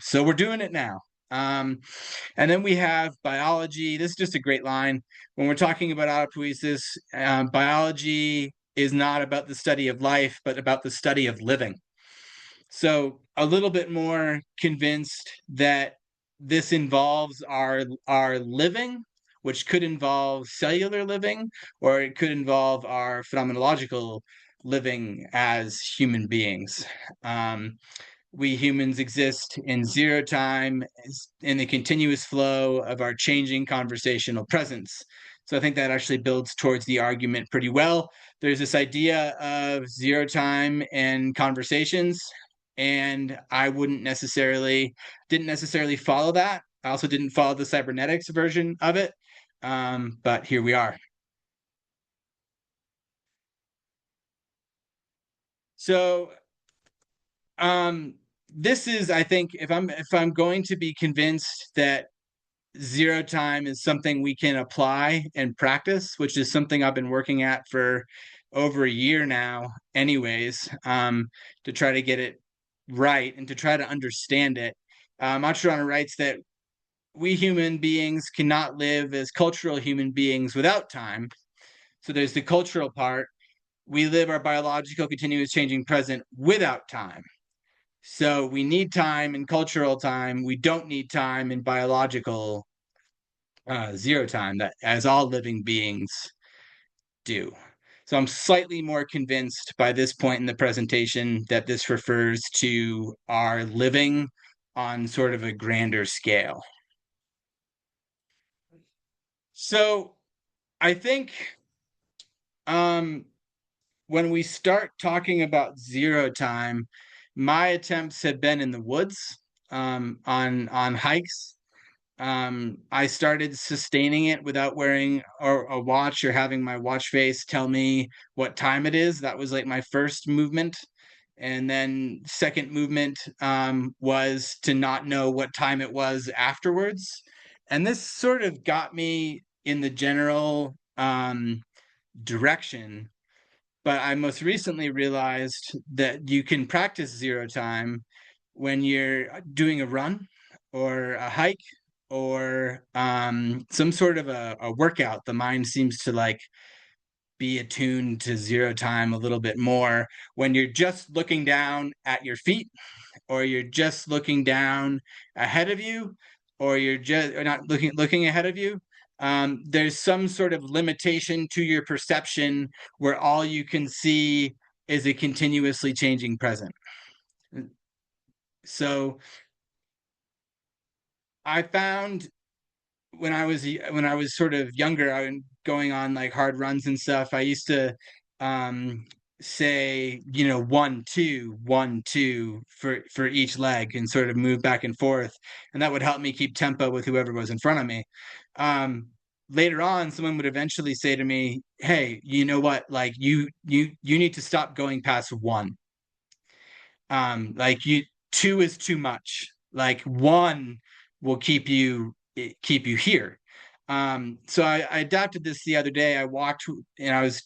So we're doing it now. And then we have biology. This is just a great line. When we're talking about autopoiesis, biology is not about the study of life, but about the study of living. So a little bit more convinced that this involves our living, which could involve cellular living, or it could involve our phenomenological living as human beings. We humans exist in zero time, in the continuous flow of our changing conversational presence. So I think that actually builds towards the argument pretty well. There's this idea of zero time and conversations, and I didn't necessarily follow that. I also didn't follow the cybernetics version of it, but here we are. So this is, I think, if I'm going to be convinced that zero time is something we can apply and practice, which is something I've been working at for over a year now anyways, to try to get it right and to try to understand it. Maturana writes that we human beings cannot live as cultural human beings without time. So there's the cultural part. We live our biological continuous changing present without time. So we need time in cultural time. We don't need time in biological zero time, that as all living beings do. So I'm slightly more convinced by this point in the presentation that this refers to our living on sort of a grander scale. So I think when we start talking about zero time, my attempts have been in the woods, on hikes. I started sustaining it without wearing a watch or having my watch face tell me what time it is. That was like my first movement. And then second movement was to not know what time it was afterwards. And this sort of got me in the general direction. But I most recently realized that you can practice zero time when you're doing a run or a hike or some sort of a workout. The mind seems to like be attuned to zero time a little bit more when you're just looking down at your feet, or you're just looking down ahead of you, or you're just or not looking ahead of you. There's some sort of limitation to your perception where all you can see is a continuously changing present. So I found when I was sort of younger, I was going on like hard runs and stuff. I used to say, 1 2 1 2 for each leg and sort of move back and forth, and that would help me keep tempo with whoever was in front of me. Later on, someone would eventually say to me, "Hey, you know what? Like you need to stop going past 1. Like 2 is too much. Like 1 will keep you here." So I adapted this the other day. I walked and I was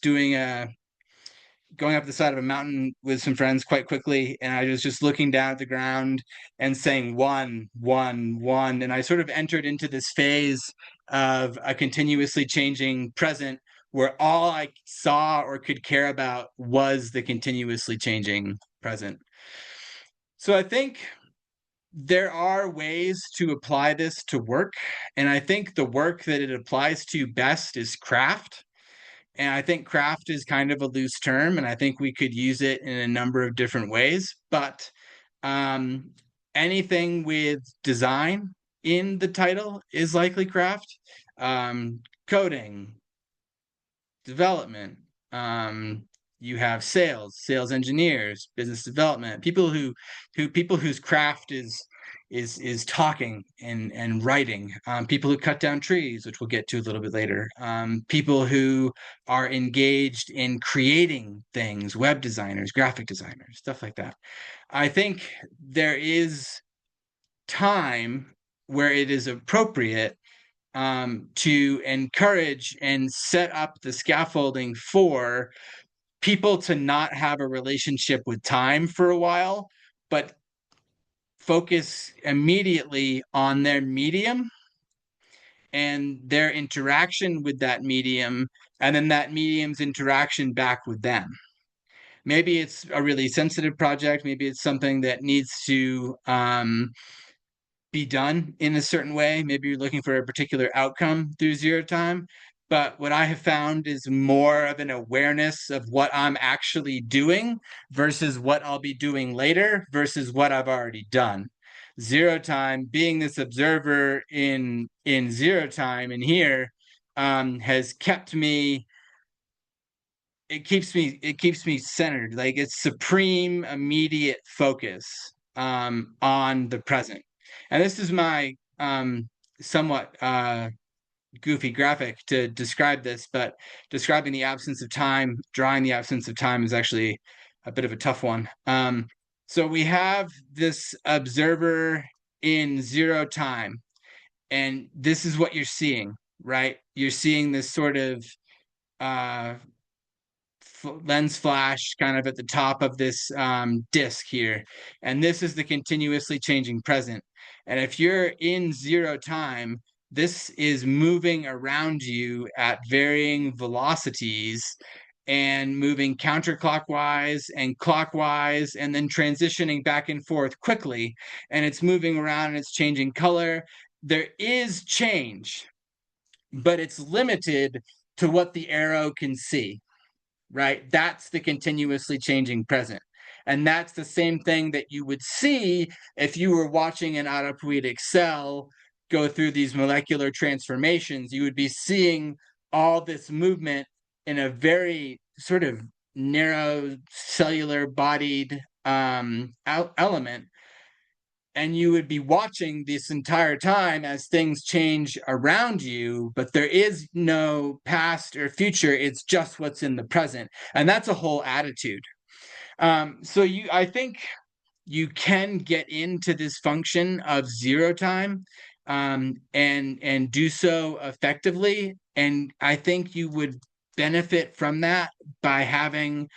going up the side of a mountain with some friends quite quickly, and I was just looking down at the ground and saying 1 1 1, and I sort of entered into this phase of a continuously changing present where all I saw or could care about was the continuously changing present. So I think there are ways to apply this to work, and I think the work that it applies to best is craft. And I think craft is kind of a loose term, and I think we could use it in a number of different ways. But anything with design in the title is likely craft. Coding, development, you have sales engineers, business development, people whose craft is talking and writing, people who cut down trees, which we'll get to a little bit later, people who are engaged in creating things, web designers, graphic designers, stuff like that. I think there is time where it is appropriate to encourage and set up the scaffolding for people to not have a relationship with time for a while, but focus immediately on their medium and their interaction with that medium, and then that medium's interaction back with them. Maybe it's a really sensitive project. Maybe it's something that needs to be done in a certain way. Maybe you're looking for a particular outcome through zero time. But what I have found is more of an awareness of what I'm actually doing versus what I'll be doing later versus what I've already done. Zero time, being this observer in zero time in here, has kept me. It keeps me centered. Like, it's supreme, immediate focus on the present. And this is my somewhat goofy graphic to describe this, but describing the absence of time, drawing the absence of time is actually a bit of a tough one. So we have this observer in zero time, and this is what you're seeing, right? You're seeing this sort of lens flash kind of at the top of this disk here. And this is the continuously changing present. And if you're in zero time, this is moving around you at varying velocities and moving counterclockwise and clockwise and then transitioning back and forth quickly. And it's moving around and it's changing color. There is change, but it's limited to what the arrow can see. Right? That's the continuously changing present. And that's the same thing that you would see if you were watching an autopoietic cell go through these molecular transformations. You would be seeing all this movement in a very sort of narrow cellular bodied element. And you would be watching this entire time as things change around you, but there is no past or future. It's just what's in the present. And that's a whole attitude. I think you can get into this function of zero time and do so effectively. And I think you would benefit from that by having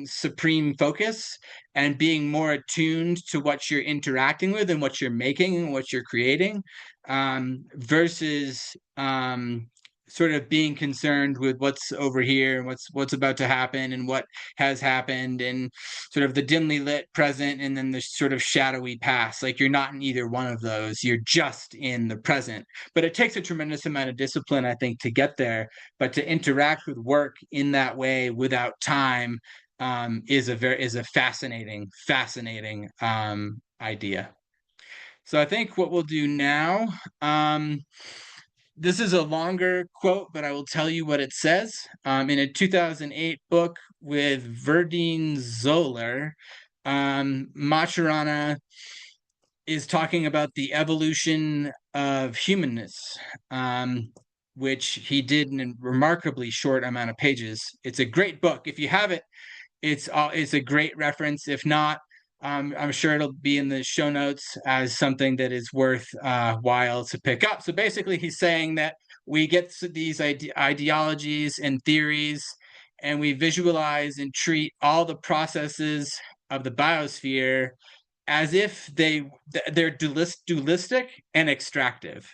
supreme focus and being more attuned to what you're interacting with and what you're making and what you're creating, versus sort of being concerned with what's over here and what's about to happen and what has happened, and sort of the dimly lit present and then the sort of shadowy past. Like, you're not in either one of those. You're just in the present. But it takes a tremendous amount of discipline, I think, to get there. But to interact with work in that way without time is a fascinating idea. So I think what we'll do now, this is a longer quote, but I will tell you what it says. In a 2008 book with Verdine Zoller, Maturana is talking about the evolution of humanness, which he did in a remarkably short amount of pages. It's a great book. If you have it, it's a great reference. If not, I'm sure it'll be in the show notes as something that is worth while to pick up. So basically, he's saying that we get these ideologies and theories, and we visualize and treat all the processes of the biosphere as if they're dualistic and extractive.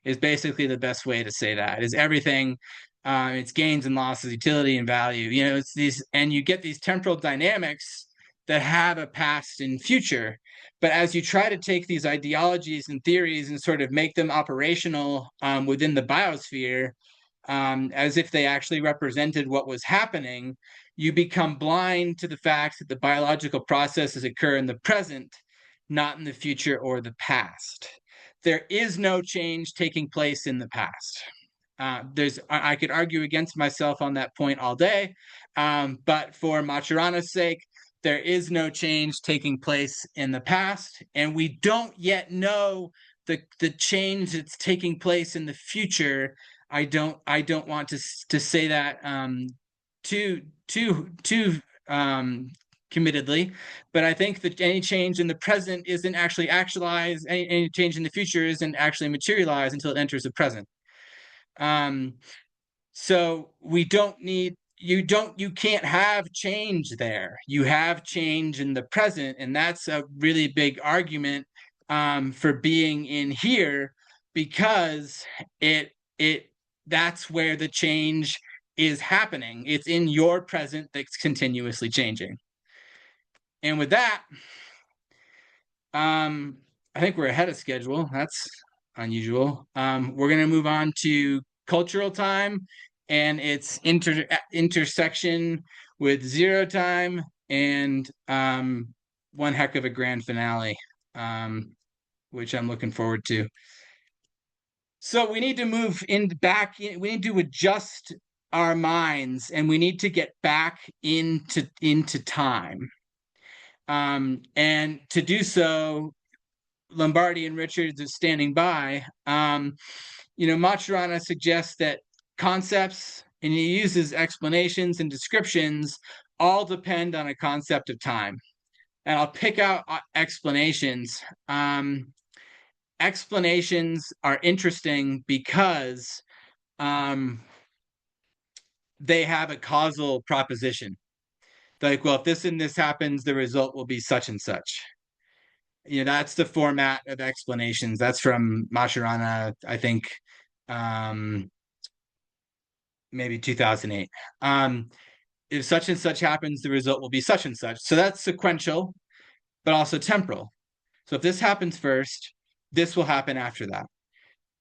Is basically the best way to say that. Is everything it's gains and losses, utility and value. It's these, and you get these temporal dynamics that have a past and future. But as you try to take these ideologies and theories and sort of make them operational within the biosphere, as if they actually represented what was happening, you become blind to the fact that the biological processes occur in the present, not in the future or the past. There is no change taking place in the past. I could argue against myself on that point all day, but for Maturana's sake, there is no change taking place in the past, and we don't yet know the change that's taking place in the future. I don't want to say that too committedly, but I think that any change in the present isn't actually actualized. Any change in the future isn't actually materialized until it enters the present. So we don't need, you can't have change there. You have change in the present, and that's a really big argument for being in here, because it that's where the change is happening. It's in your present that's continuously changing. And with that, I think we're ahead of schedule. That's unusual. We're going to move on to cultural time and its intersection with zero time, and one heck of a grand finale, which I'm looking forward to. So we need to move we need to adjust our minds, and we need to get back into time. And to do so, Lombardi and Richards is standing by. Maturana suggests that concepts, and he uses explanations and descriptions, all depend on a concept of time. And I'll pick out explanations. Explanations are interesting because they have a causal proposition. Like, well, if this and this happens, the result will be such and such. That's the format of explanations. That's from Maturana, I think, maybe 2008. If such and such happens, the result will be such and such. So that's sequential, but also temporal. So if this happens first, this will happen after that.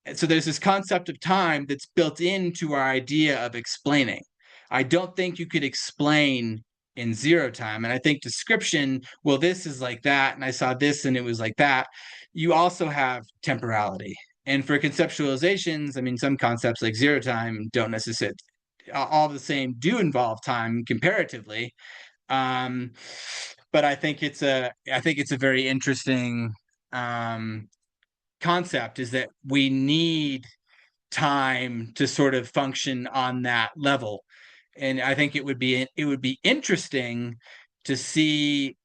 And so there's this concept of time that's built into our idea of explaining. I don't think you could explain in zero time. And I think description, well, this is like that, and I saw this and it was like that. You also have temporality. And for conceptualizations, I mean, some concepts like zero time don't necessarily, all the same, do involve time comparatively. But I think it's a very interesting concept, is that we need time to sort of function on that level. And I think it would be interesting to see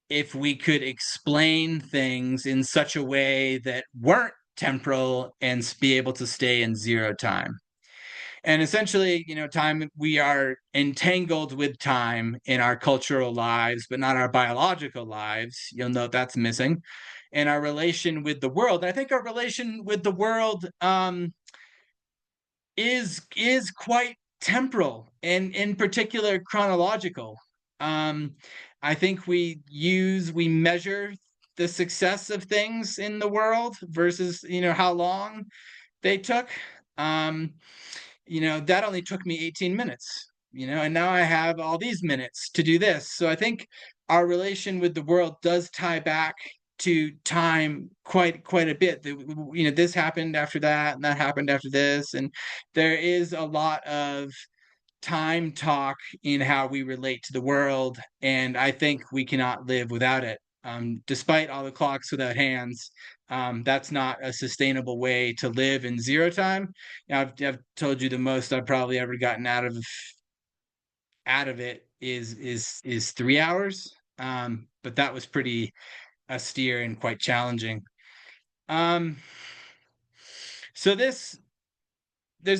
if we could explain things in such a way that weren't temporal and be able to stay in zero time. And essentially, time, we are entangled with time in our cultural lives, but not our biological lives. You'll note that's missing. And our relation with the world. And I think our relation with the world is quite temporal, and in particular chronological. I think we measure the success of things in the world versus how long they took. That only took me 18 minutes, and now I have all these minutes to do this. So I think our relation with the world does tie back to time quite a bit. This happened after that, and that happened after this, and there is a lot of time talk in how we relate to the world, and I think we cannot live without it. Despite all the clocks without hands, that's not a sustainable way to live in zero time. I've told you the most I've probably ever gotten out of it is 3 hours, but that was pretty austere and quite challenging. So there's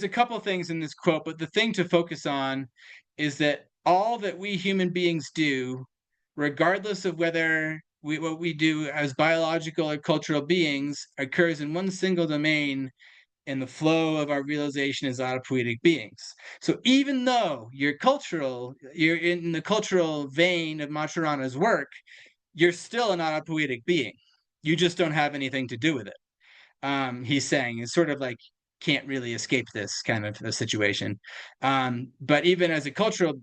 a couple of things in this quote, but the thing to focus on is that all that we human beings do, regardless of whether what we do as biological or cultural beings, occurs in one single domain in the flow of our realization as autopoietic beings. So even though you're in the cultural vein of Maturana's work, you're still an autopoietic being. You just don't have anything to do with it. He's saying it's sort of like, can't really escape this kind of a situation. But even as a cultural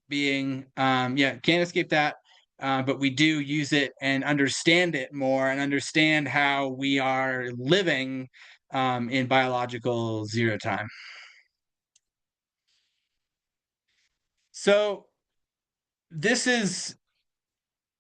being, can't escape that. But we do use it and understand it more, and understand how we are living in biological zero time. So this is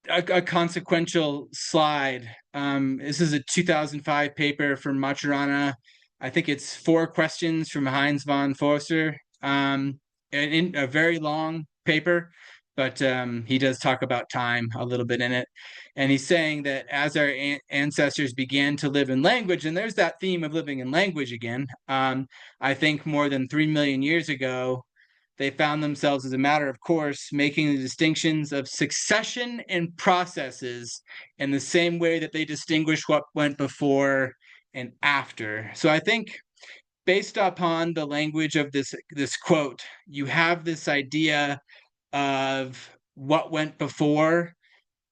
a consequential slide. This is a 2005 paper from Maturana. I think it's 4 questions from Heinz von Forster, in a very long paper. but he does talk about time a little bit in it. And he's saying that as our ancestors began to live in language, and there's that theme of living in language again, I think more than 3 million years ago, they found themselves, as a matter of course, making the distinctions of succession and processes in the same way that they distinguish what went before and after. So I think based upon the language of this quote, you have this idea of what went before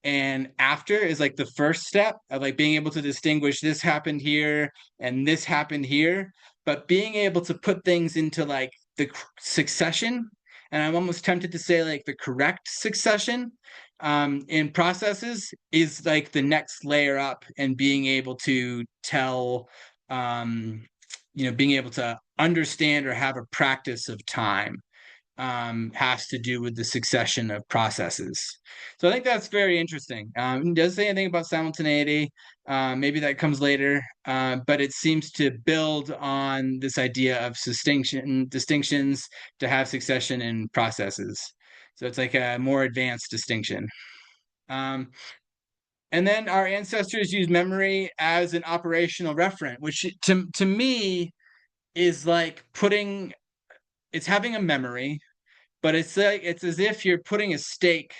and after is like the first step of like being able to distinguish this happened here and this happened here, but being able to put things into like the succession, and I'm almost tempted to say like the correct succession in processes is like the next layer up, and being able to tell being able to understand or have a practice of time has to do with the succession of processes. So I think that's very interesting. It doesn't say anything about simultaneity. Maybe that comes later, but it seems to build on this idea of distinctions to have succession in processes. So it's like a more advanced distinction. And then our ancestors used memory as an operational referent, which to me is like it's having a memory, but it's like it's as if you're putting a stake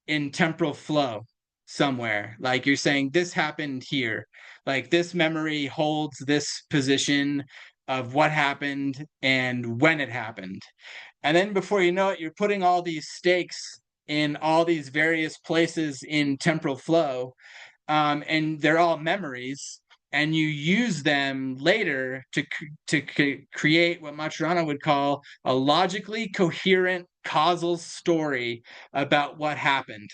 in temporal flow somewhere. Like you're saying this happened here. Like this memory holds this position of what happened and when it happened. And then before you know it, you're putting all these stakes in all these various places in temporal flow, and they're all memories, and you use them later to create what Maturana would call a logically coherent causal story about what happened.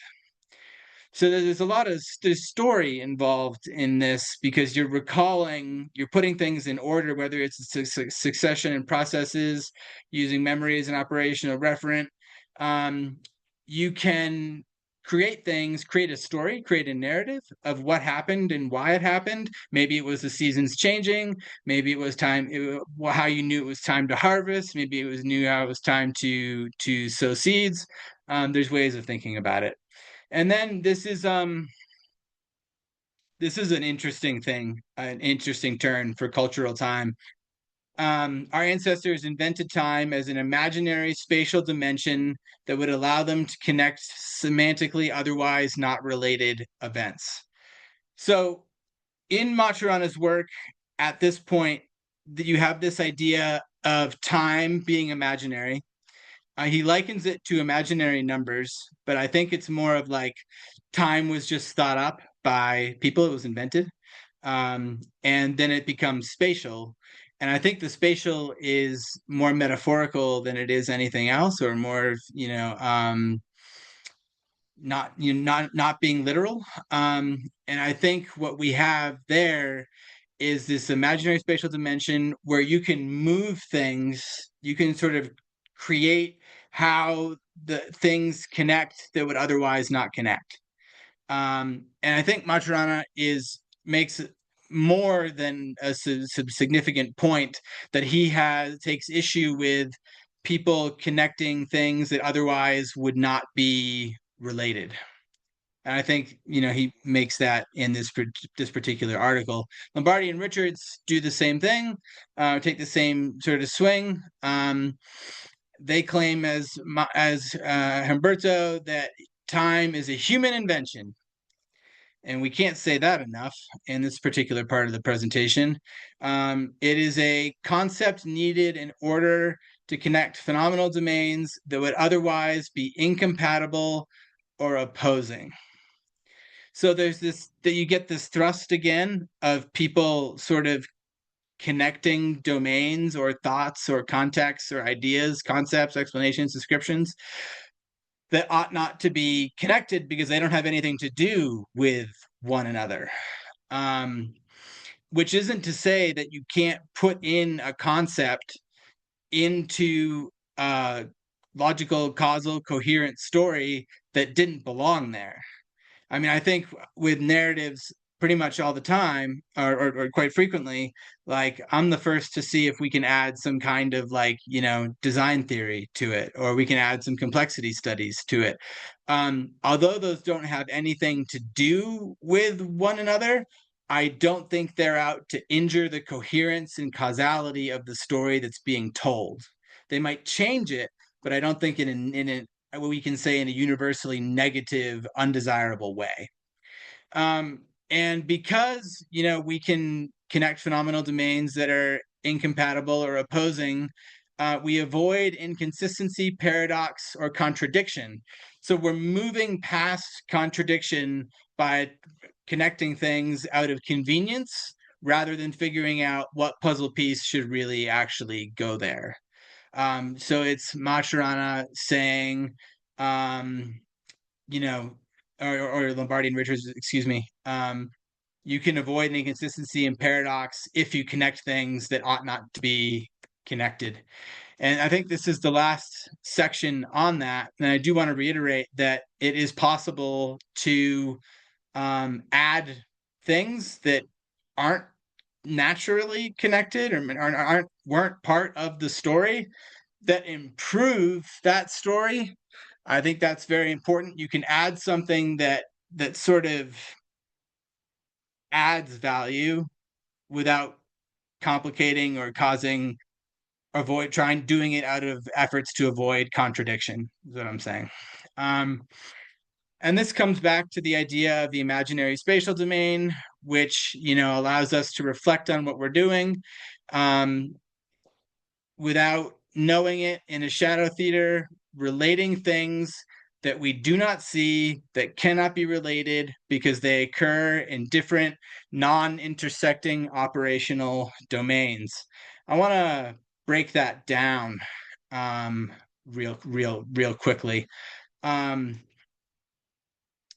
So there's a lot of story involved in this, because you're putting things in order, whether it's a succession and processes, using memory as an operational referent. You can create a story, create a narrative of what happened and why it happened. Maybe it was the seasons changing. Maybe it was how you knew it was time to harvest. Maybe it was how it was time to sow seeds. There's ways of thinking about it. And then this is an interesting thing, an interesting turn for cultural time. Our ancestors invented time as an imaginary spatial dimension that would allow them to connect semantically otherwise not related events. So in Maturana's work, at this point, you have this idea of time being imaginary. He likens it to imaginary numbers, but I think it's more of like time was just thought up by people. It was invented. And then it becomes spatial. And I think the spatial is more metaphorical than it is anything else, or more, not being literal. And I think what we have there is this imaginary spatial dimension where you can move things, you can sort of create how the things connect that would otherwise not connect. And I think Maturana makes more than a significant point that he takes issue with people connecting things that otherwise would not be related. And I think he makes that in this particular article. Lombardi and Richards do the same thing, take the same sort of swing. They claim, as Humberto, that time is a human invention. And we can't say that enough in this particular part of the presentation. It is a concept needed in order to connect phenomenal domains that would otherwise be incompatible or opposing. So there's that you get this thrust again of people sort of connecting domains or thoughts or contexts or ideas, concepts, explanations, descriptions that ought not to be connected because they don't have anything to do with one another. Which isn't to say that you can't put in a concept into a logical, causal, coherent story that didn't belong there. I mean, I think with narratives, pretty much all the time, or quite frequently, like I'm the first to see if we can add some kind of like, design theory to it, or we can add some complexity studies to it. Although those don't have anything to do with one another, I don't think they're out to injure the coherence and causality of the story that's being told. They might change it, but I don't think in what we can say in a universally negative, undesirable way. And because, we can connect phenomenal domains that are incompatible or opposing, we avoid inconsistency, paradox, or contradiction. So we're moving past contradiction by connecting things out of convenience rather than figuring out what puzzle piece should really actually go there. So it's Maturana saying, you know, or Lombardi and Richards, excuse me. You can avoid an inconsistency and paradox if you connect things that ought not to be connected. And I think this is the last section on that. And I do want to reiterate that it is possible to add things that aren't naturally connected or weren't part of the story that improve that story. I think that's very important. You can add something that sort of adds value without complicating or causing doing it out of efforts to avoid contradiction, is what I'm saying. And this comes back to the idea of the imaginary spatial domain, which allows us to reflect on what we're doing without knowing it in a shadow theater, relating things that we do not see, that cannot be related because they occur in different non-intersecting operational domains. I want to break that down real quickly.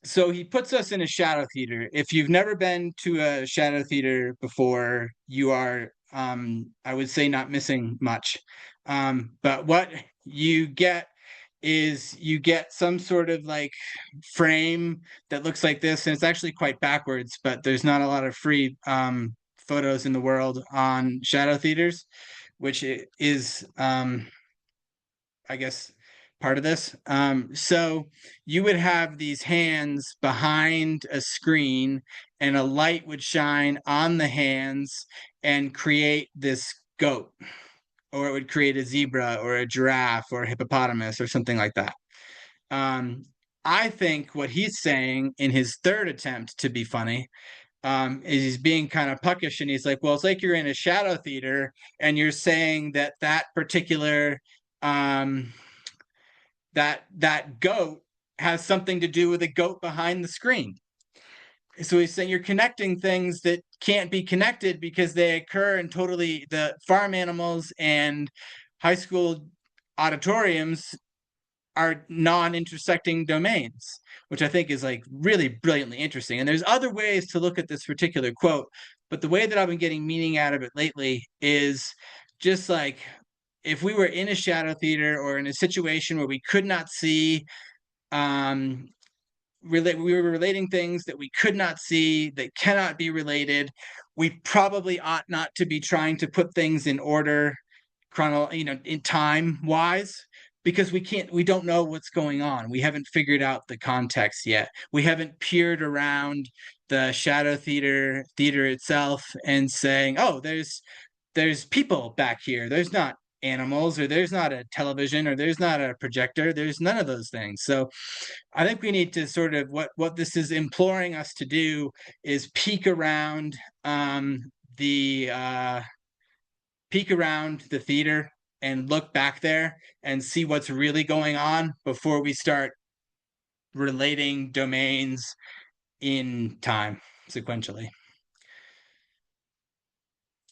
So he puts us in a shadow theater. If you've never been to a shadow theater before, you are, I would say, not missing much. But what you get is you get some sort of like frame that looks like this, and it's actually quite backwards, but there's not a lot of free photos in the world on shadow theaters, which is I guess part of this. So you would have these hands behind a screen, and a light would shine on the hands and create this goat, or it would create a zebra or a giraffe or a hippopotamus or something like that. I think what he's saying in his third attempt to be funny is he's being kind of puckish, and he's like, well, it's like you're in a shadow theater and you're saying that particular that goat has something to do with a goat behind the screen. So he's saying you're connecting things that can't be connected because they occur in totally the farm animals and high school auditoriums are non-intersecting domains, which I think is like really brilliantly interesting. And there's other ways to look at this particular quote, but the way that I've been getting meaning out of it lately is just like if we were in a shadow theater or in a situation where we could not see, we were relating things that we could not see, that cannot be related, we probably ought not to be trying to put things in order, in time wise, because we don't know what's going on. We haven't figured out the context yet. We haven't peered around the shadow theater itself and saying, oh, there's people back here. There's not animals, or there's not a television, or there's not a projector. There's none of those things. So I think we need to sort of what this is imploring us to do is peek around the theater and look back there and see what's really going on before we start relating domains in time sequentially.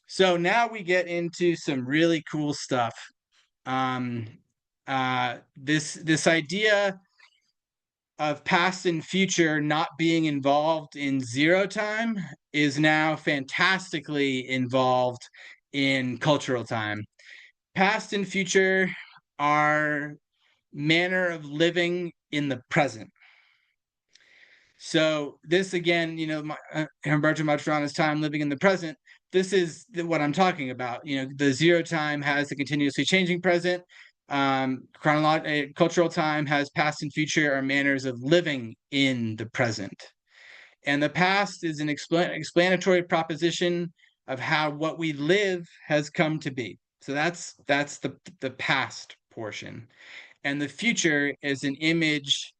So now we get into some really cool stuff. This idea of past and future not being involved in zero time is now fantastically involved in cultural time. Past and future are manner of living in the present. So this again, Humberto Maturana's time living in the present. This is what I'm talking about. The zero time has the continuously changing present. Cultural time has past and future are manners of living in the present. And the past is an explanatory proposition of how what we live has come to be. So that's the past portion. And the future is an image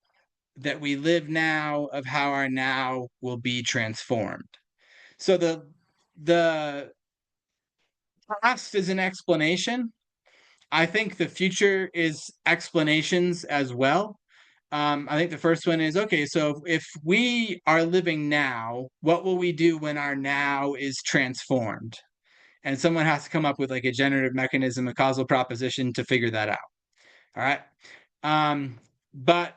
that we live now of how our now will be transformed. So the past is an explanation. I think the future is explanations as well. I think the first one is, okay, so if we are living now, what will we do when our now is transformed? And someone has to come up with like a generative mechanism, a causal proposition to figure that out. All right. But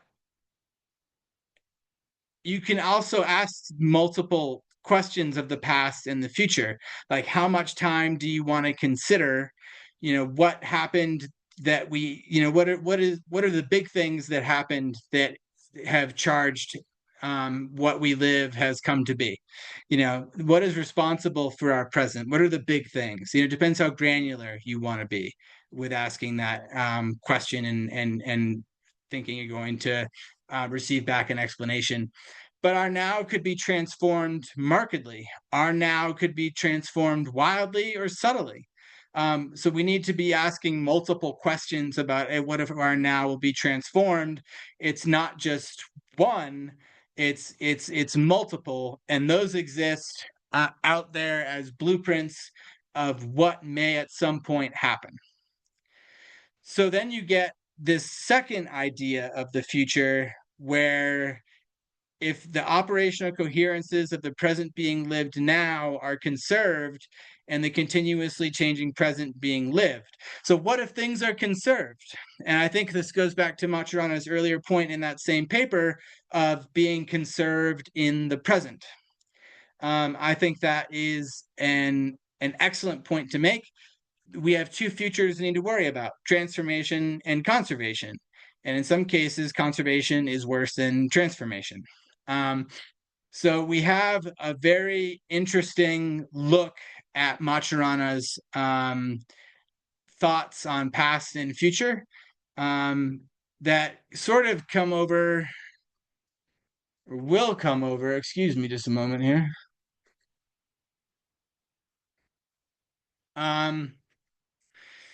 you can also ask multiple questions of the past and the future, like how much time do you want to consider, what happened that what are the big things that happened that have charged what we live has come to be. What is responsible for our present? What are the big things? It depends how granular you want to be with asking that question and thinking you're going to receive back an explanation. But our now could be transformed markedly. Our now could be transformed wildly or subtly. So we need to be asking multiple questions about what if our now will be transformed. It's not just one, it's multiple, and those exist out there as blueprints of what may at some point happen. So then you get this second idea of the future where if the operational coherences of the present being lived now are conserved and the continuously changing present being lived. So what if things are conserved? And I think this goes back to Maturana's earlier point in that same paper of being conserved in the present. I think that is an excellent point to make. We have two futures we need to worry about: transformation and conservation. And in some cases, conservation is worse than transformation. So we have a very interesting look at Maturana's thoughts on past and future that sort of come over, or will come over. Excuse me just a moment here.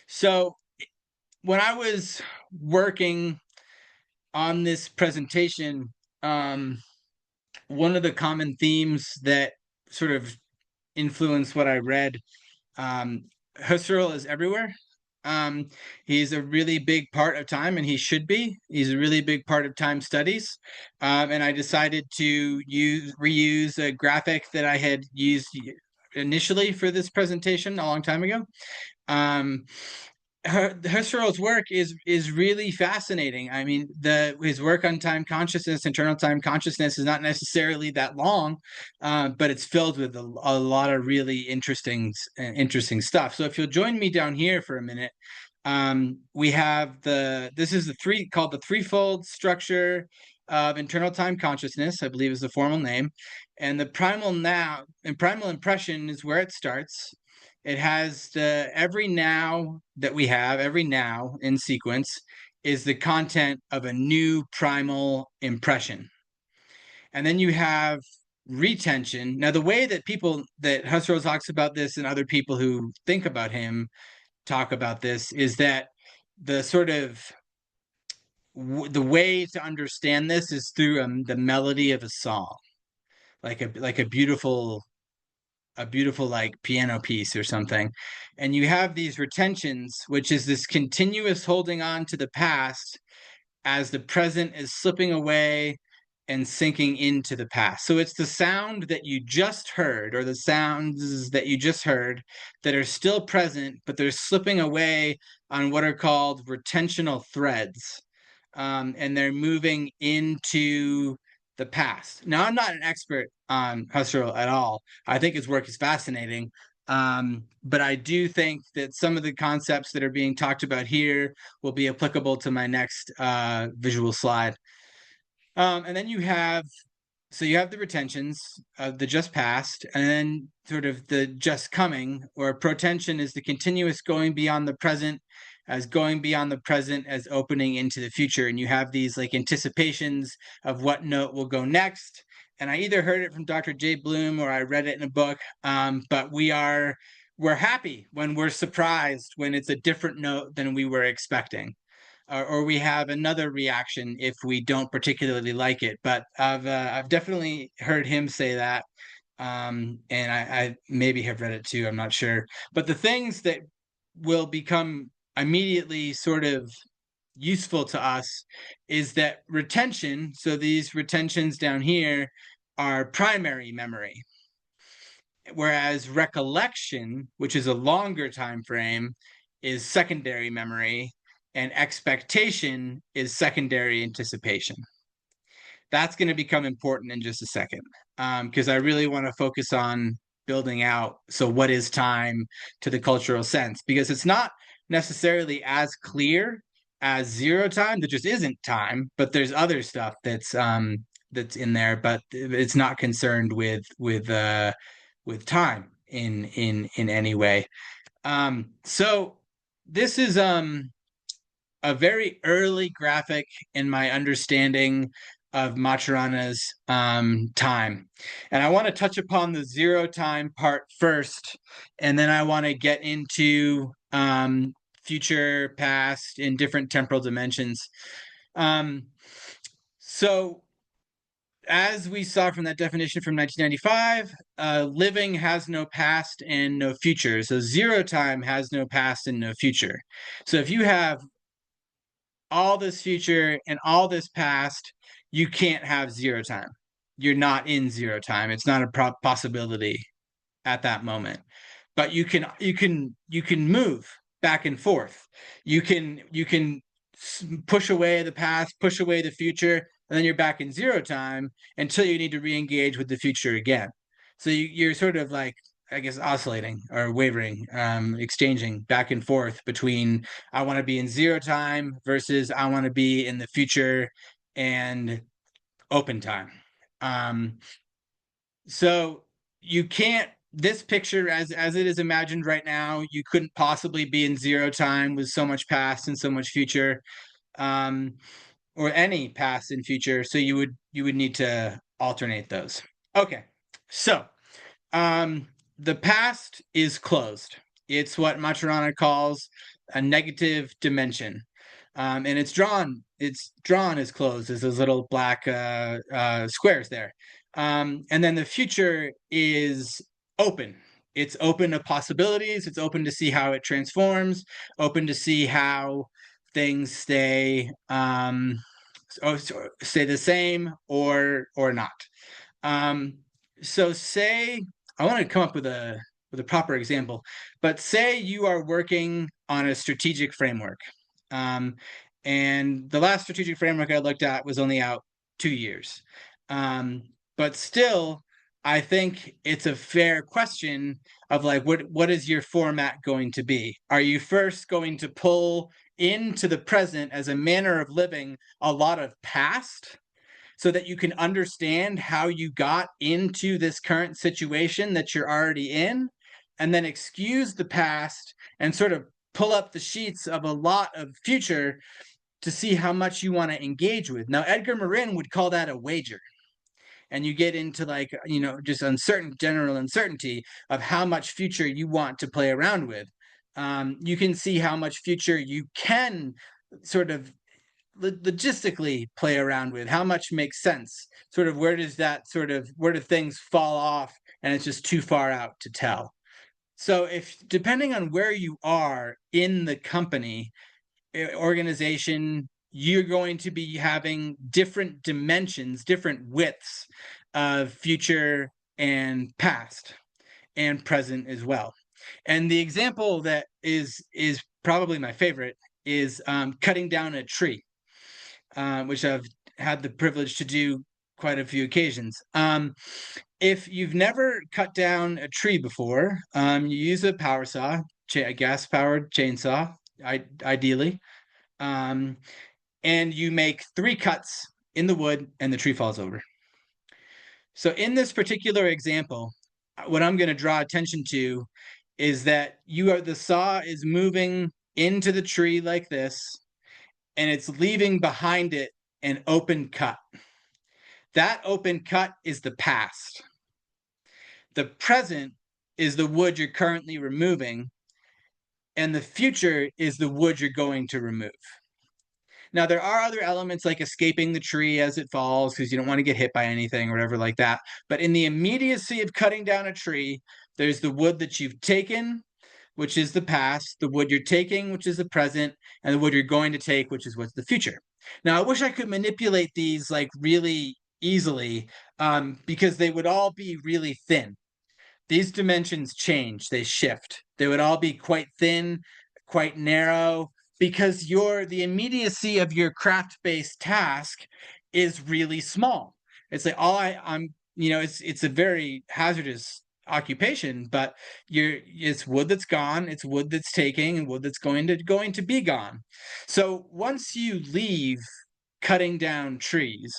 So when I was working on this presentation, one of the common themes that sort of influenced what I read, Husserl is everywhere. He's a really big part of time, and he should be. He's a really big part of time studies. And I decided to reuse a graphic that I had used initially for this presentation a long time ago. Husserl's work is really fascinating. I mean, his work on time consciousness, internal time consciousness, is not necessarily that long, but it's filled with a lot of really interesting stuff. So if you'll join me down here for a minute, we have this is called the threefold structure of internal time consciousness, I believe is the formal name, and the primal impression is where it starts. It has every now that we have, every now in sequence is the content of a new primal impression. And then you have retention. Now, the way that Husserl talks about this and other people who think about him talk about this is that the sort of the way to understand this is through the melody of a song, like a beautiful like piano piece or something. And you have these retentions, which is this continuous holding on to the past as the present is slipping away and sinking into the past. So it's the sound that you just heard, or the sounds that you just heard, that are still present, but they're slipping away on what are called retentional threads. And they're moving into the past. Now, I'm not an expert on Husserl at all. I think his work is fascinating. But I do think that some of the concepts that are being talked about here will be applicable to my next visual slide. And then you have So you have the retentions of the just past, and then sort of the just coming, or protension is the continuous going beyond the present, as going beyond the present as opening into the future. And you have these like anticipations of what note will go next. And I either heard it from Dr. J. Bloom or I read it in a book. But we're happy when we're surprised when it's a different note than we were expecting, or we have another reaction if we don't particularly like it. But I've definitely heard him say that, and I maybe have read it too. I'm not sure. But the things that will become immediately sort of useful to us is that retention. So these retentions down here are primary memory, whereas recollection, which is a longer time frame, is secondary memory, and expectation is secondary anticipation. That's going to become important in just a second, because I really want to focus on building out, so what is time to the cultural sense, because it's not necessarily as clear as zero time. There just isn't time, but there's other stuff that's in there, but it's not concerned with time in any way. So this is a very early graphic in my understanding of Maturana's time. And I want to touch upon the zero time part first, and then I want to get into future, past, in different temporal dimensions. So as we saw from that definition from 1995, living has no past and no future. So zero time has no past and no future. So if you have all this future and all this past, you can't have zero time. You're not in zero time. It's not a possibility at that moment. But you can move back and forth. You can push away the past, push away the future, and then you're back in zero time until you need to re-engage with the future again. So you're sort of like, I guess, oscillating or wavering, exchanging back and forth between I want to be in zero time versus I want to be in the future and open time. So you can't, this picture as it is imagined right now, you couldn't possibly be in zero time with so much past and so much future, or any past and future. So you would need to alternate those. Okay, so the past is closed. It's what Maturana calls a negative dimension. And it's drawn as closed as those little black squares there. And then the future is open. It's open to possibilities. It's open to see how it transforms, open to see how things stay the same or not. So say I want to come up with a proper example, but say you are working on a strategic framework. And the last strategic framework I looked at was only out 2 years. But still, I think it's a fair question of like, what is your format going to be? Are you first going to pull into the present as a manner of living a lot of past, so that you can understand how you got into this current situation that you're already in, and then excuse the past and sort of pull up the sheets of a lot of future to see how much you want to engage with? Now, Edgar Morin would call that a wager. And you get into like, just general uncertainty of how much future you want to play around with. You can see how much future you can sort of logistically play around with, how much makes sense, sort of where do things fall off and it's just too far out to tell. So if depending on where you are in the company organization, you're going to be having different dimensions, different widths of future and past and present as well. And the example that is probably my favorite is cutting down a tree, which I've had the privilege to do quite a few occasions. If you've never cut down a tree before, you use a power saw, a gas-powered chainsaw, ideally, and you make 3 cuts in the wood and the tree falls over. So in this particular example, what I'm going to draw attention to is that the saw is moving into the tree like this, and it's leaving behind it an open cut. That open cut is the past. The present is the wood you're currently removing, and the future is the wood you're going to remove. Now, there are other elements like escaping the tree as it falls because you don't want to get hit by anything or whatever like that. But in the immediacy of cutting down a tree, there's the wood that you've taken, which is the past, the wood you're taking, which is the present, and the wood you're going to take, which is what's the future. Now, I wish I could manipulate these like really easily because they would all be really thin. These dimensions change, they shift. They would all be quite thin, quite narrow, because the immediacy of your craft-based task is really small. It's like it's a very hazardous occupation, but it's wood that's gone, it's wood that's taking, and wood that's going to be gone. So once you leave cutting down trees,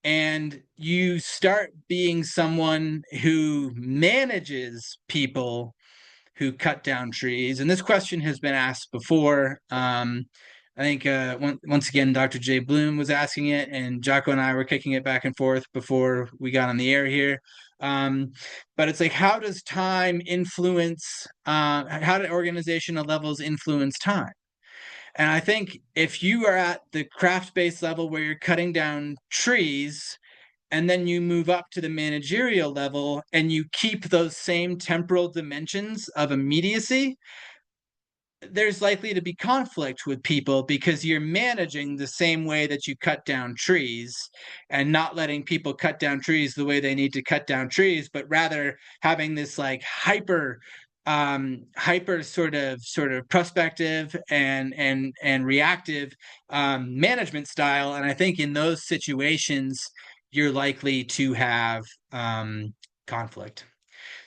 and you start being someone who manages people who cut down trees. And this question has been asked before. I think once again, Dr. J. Bloom was asking it, and Jocko and I were kicking it back and forth before we got on the air here. But it's like, how does time influence, how do organizational levels influence time? And I think if you are at the craft-based level where you're cutting down trees, and then you move up to the managerial level and you keep those same temporal dimensions of immediacy, there's likely to be conflict with people because you're managing the same way that you cut down trees and not letting people cut down trees the way they need to cut down trees, but rather having this like hyper sort of prospective and reactive management style. And I think in those situations you're likely to have conflict.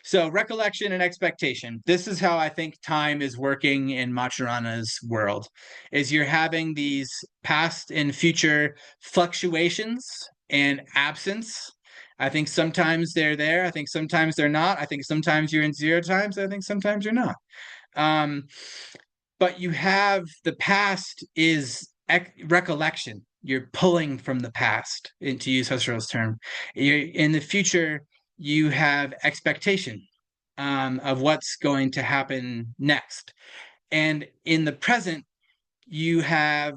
So recollection and expectation. This is how I think time is working in Maturana's world, is you're having these past and future fluctuations and absence. I think sometimes they're there. I think sometimes they're not. I think sometimes you're in zero times. I think sometimes you're not. But you have the past is recollection. You're pulling from the past, to use Husserl's term. In the future, you have expectation of what's going to happen next. And in the present, you have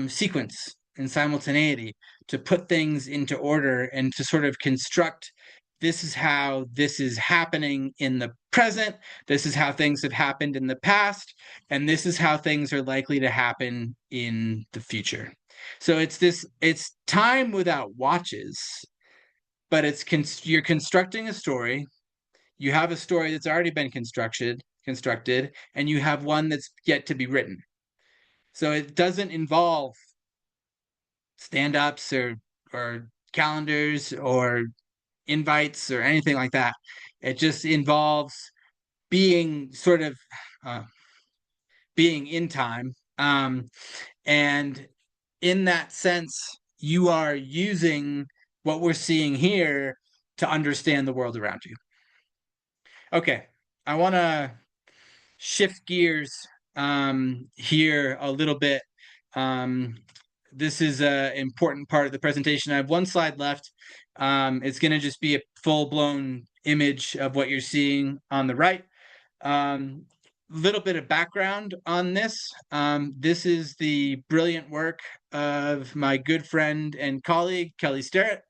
sequence and simultaneity to put things into order and to sort of construct, this is how this is happening in the present, this is how things have happened in the past, and this is how things are likely to happen in the future. So it's time without watches, but you're constructing a story. You have a story that's already been constructed, and you have one that's yet to be written. So it doesn't involve stand-ups or calendars or invites or anything like that. It just involves being sort of being in time. And in that sense, you are using what we're seeing here to understand the world around you. Okay, I want to shift gears here a little bit. This is an important part of the presentation. I have one slide left. It's going to just be a full-blown image of what you're seeing on the right. Little bit of background on this. This is the brilliant work of my good friend and colleague, Kelly Starrett.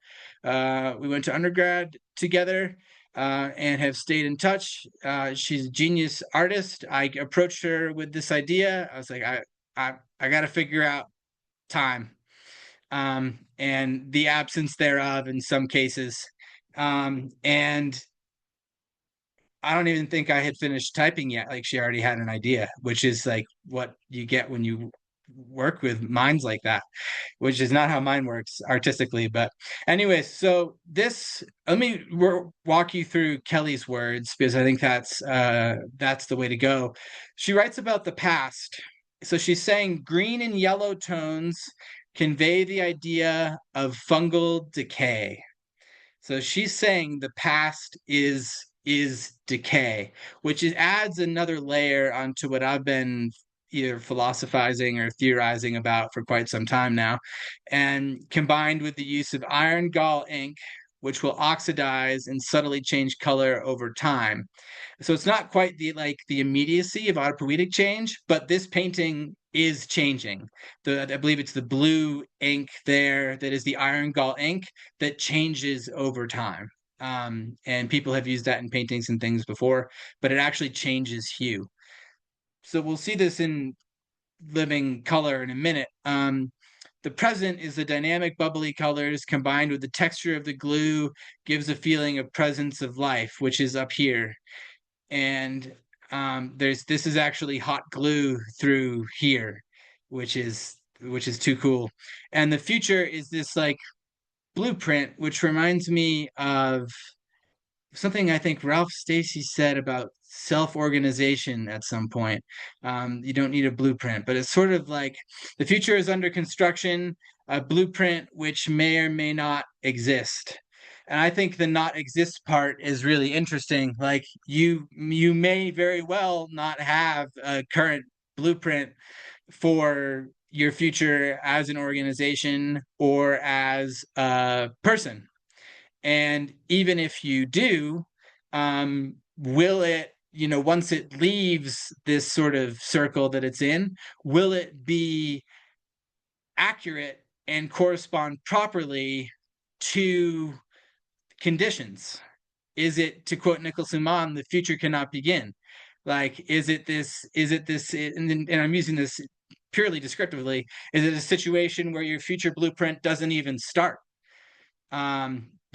We went to undergrad together and have stayed in touch. She's a genius artist. I approached her with this idea. I was like, I got to figure out time and the absence thereof in some cases. And I don't even think I had finished typing yet. Like she already had an idea, which is like what you get when you work with minds like that, which is not how mine works artistically. But anyways, so let me walk you through Kelly's words because I think that's the way to go. She writes about the past. So she's saying green and yellow tones convey the idea of fungal decay. So she's saying the past is decay, adds another layer onto what I've been either philosophizing or theorizing about for quite some time now. And combined with the use of iron gall ink, which will oxidize and subtly change color over time. So it's not quite the immediacy of autopoietic change, but this painting is changing. I believe it's the blue ink there that is the iron gall ink that changes over time. And people have used that in paintings and things before, but it actually changes hue. So we'll see this in living color in a minute. The present is the dynamic bubbly colors combined with the texture of the glue gives a feeling of presence of life, which is up here. And this is actually hot glue through here, which is too cool. And the future is this like blueprint, which reminds me of something I think Ralph Stacey said about self-organization at some point. You don't need a blueprint, but it's sort of like the future is under construction, a blueprint which may or may not exist. And I think the not exist part is really interesting. Like you may very well not have a current blueprint for your future as an organization or as a person. And even if you do, will it, once it leaves this sort of circle that it's in, will it be accurate and correspond properly to conditions? Is it, to quote Nicholas Uman, the future cannot begin? Like, is it this, and I'm using this purely descriptively, is it a situation where your future blueprint doesn't even start?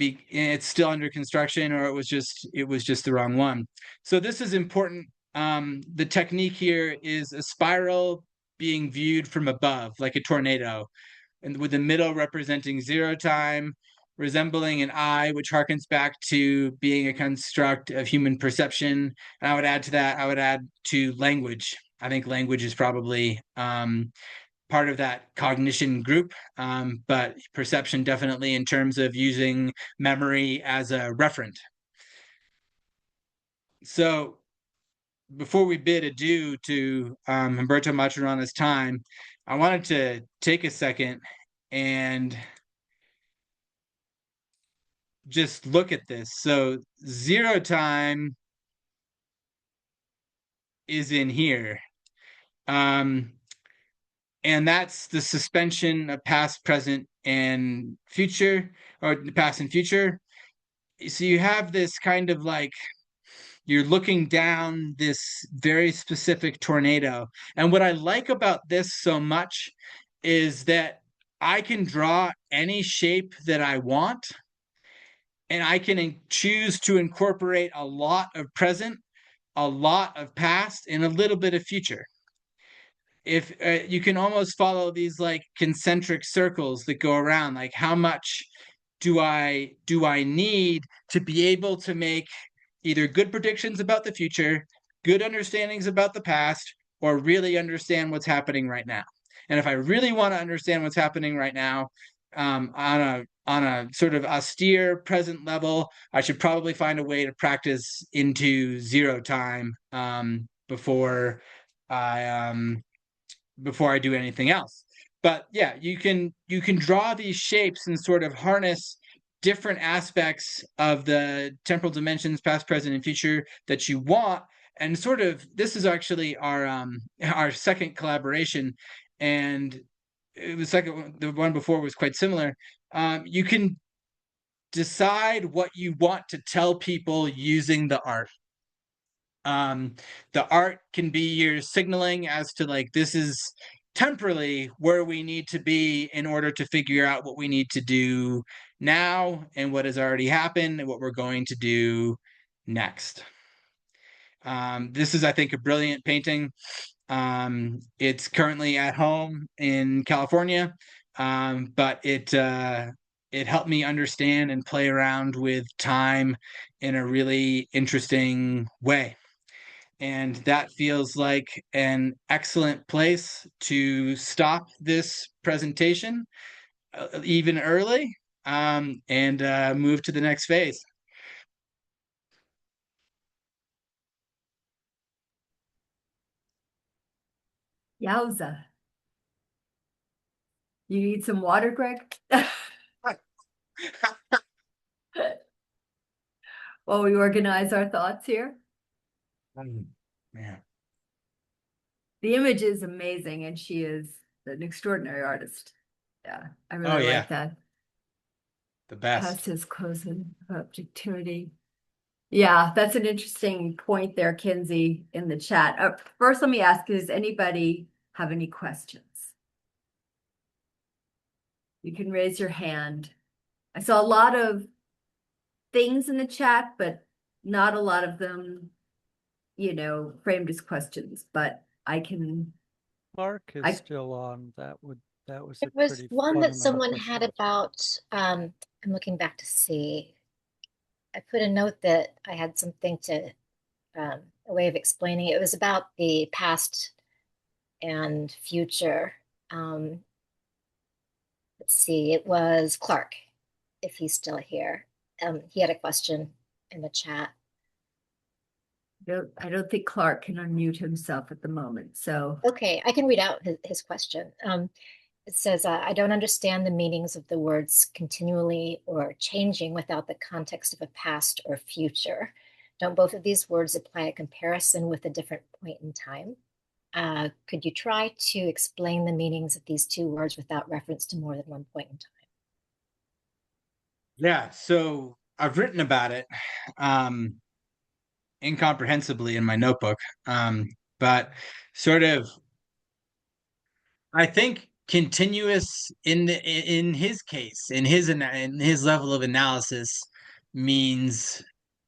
It's still under construction, or it was just the wrong one. So this is important. The technique here is a spiral being viewed from above, like a tornado, and with the middle representing 0 time, resembling an eye, which harkens back to being a construct of human perception. And I would add to language. I think language is probably part of that cognition group, but perception definitely in terms of using memory as a referent. So before we bid adieu to Humberto Maturana's time, I wanted to take a second and just look at this. So 0 time is in here. And that's the suspension of past, present, and future, or past and future. So you have this kind of like, you're looking down this very specific tornado. And what I like about this so much is that I can draw any shape that I want, and I can choose to incorporate a lot of present, a lot of past, and a little bit of future. If you can almost follow these like concentric circles that go around, like how much do I need to be able to make either good predictions about the future, good understandings about the past, or really understand what's happening right now. And if I really want to understand what's happening right now, on a sort of austere present level, I should probably find a way to practice into 0 time before I do anything else. But yeah, you can draw these shapes and sort of harness different aspects of the temporal dimensions, past, present, and future that you want. And sort of, this is actually our second collaboration, and the one before was quite similar. You can decide what you want to tell people using the art. The art can be your signaling as to like, this is temporally where we need to be in order to figure out what we need to do now and what has already happened and what we're going to do next. This is, I think, a brilliant painting. It's currently at home in California, but it helped me understand and play around with time in a really interesting way. And that feels like an excellent place to stop this presentation, even early. and move to the next phase. Yowza. You need some water, Greg? While we organize our thoughts here. Yeah. The image is amazing, and she is an extraordinary artist. Yeah, I Oh really yeah, like that. the best. Past his close in objectivity. Yeah, that's an interesting point there, Kinsey, in the chat. First, let me ask, does anybody have any questions? You can raise your hand. I saw a lot of things in the chat, but not a lot of them, framed as questions, but I can. Clark is I still on. That was There a was pretty one that fundamental someone question. had about, I'm looking back to see. I put a note that I had something to, a way of explaining it. It was about the past and future. Um, let's see, it was Clark, if he's still here. He had a question in the chat. I don't think Clark can unmute himself at the moment, so. Okay, I can read out his question. It says, I don't understand the meanings of the words continually or changing without the context of a past or future. Don't both of these words apply a comparison with a different point in time? Could you try to explain the meanings of these two words without reference to more than one point in time? Yeah, so I've written about it incomprehensibly in my notebook, but sort of I think continuous in his case, in his level of analysis means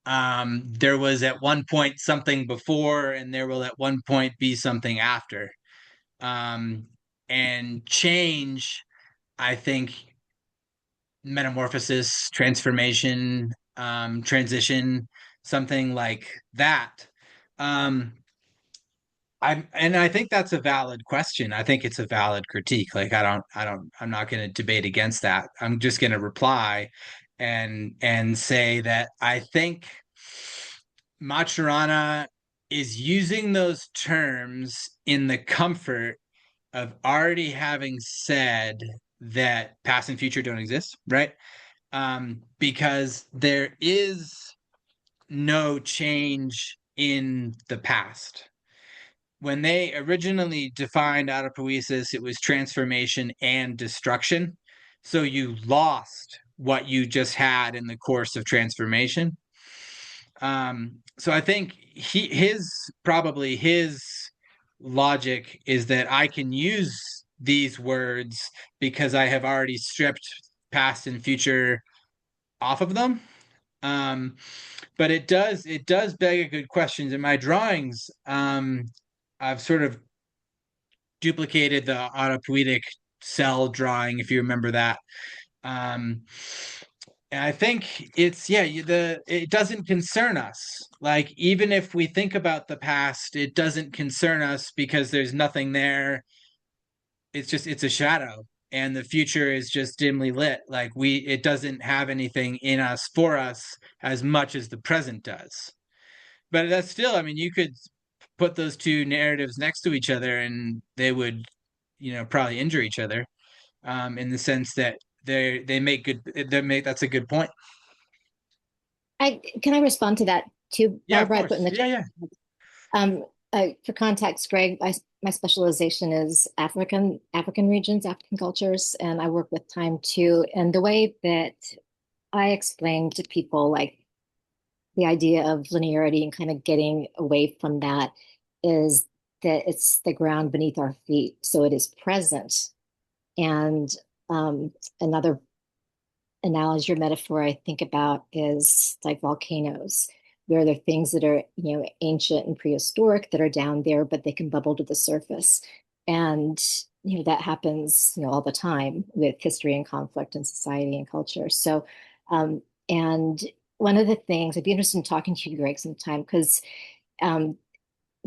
there was at one point something before and there will at one point be something after. Um, and change, I think metamorphosis, transformation, transition, something like that. Um, I think that's a valid question. I think it's a valid critique. Like I'm not going to debate against that. I'm just going to reply and say that I think Maturana is using those terms in the comfort of already having said that past and future don't exist, right? Because there is no change in the past. When they originally defined autopoiesis, it was transformation and destruction. So you lost what you just had in the course of transformation. So I think probably his logic is that I can use these words because I have already stripped past and future off of them. But it does beg a good question. In my drawings, I've sort of duplicated the autopoietic cell drawing, if you remember that. And I think it doesn't concern us. Like even if we think about the past, it doesn't concern us because there's nothing there. It's a shadow, and the future is just dimly lit. Like it doesn't have anything in us for us as much as the present does. But that's still, I mean, you could put those two narratives next to each other and they would, probably injure each other, in the sense that that's a good point. Can I respond to that too, Yeah, of Barbara? I put in course. the Yeah. for context, Greg, my specialization is African regions, African cultures, and I work with time too. And the way that I explain to people like the idea of linearity and kind of getting away from that is that it's the ground beneath our feet, so it is present. And another analogy or metaphor I think about is like volcanoes, where there are things that are, ancient and prehistoric that are down there, but they can bubble to the surface. And, that happens, all the time with history and conflict and society and culture. So, and one of the things I'd be interested in talking to you, Greg, sometime, because the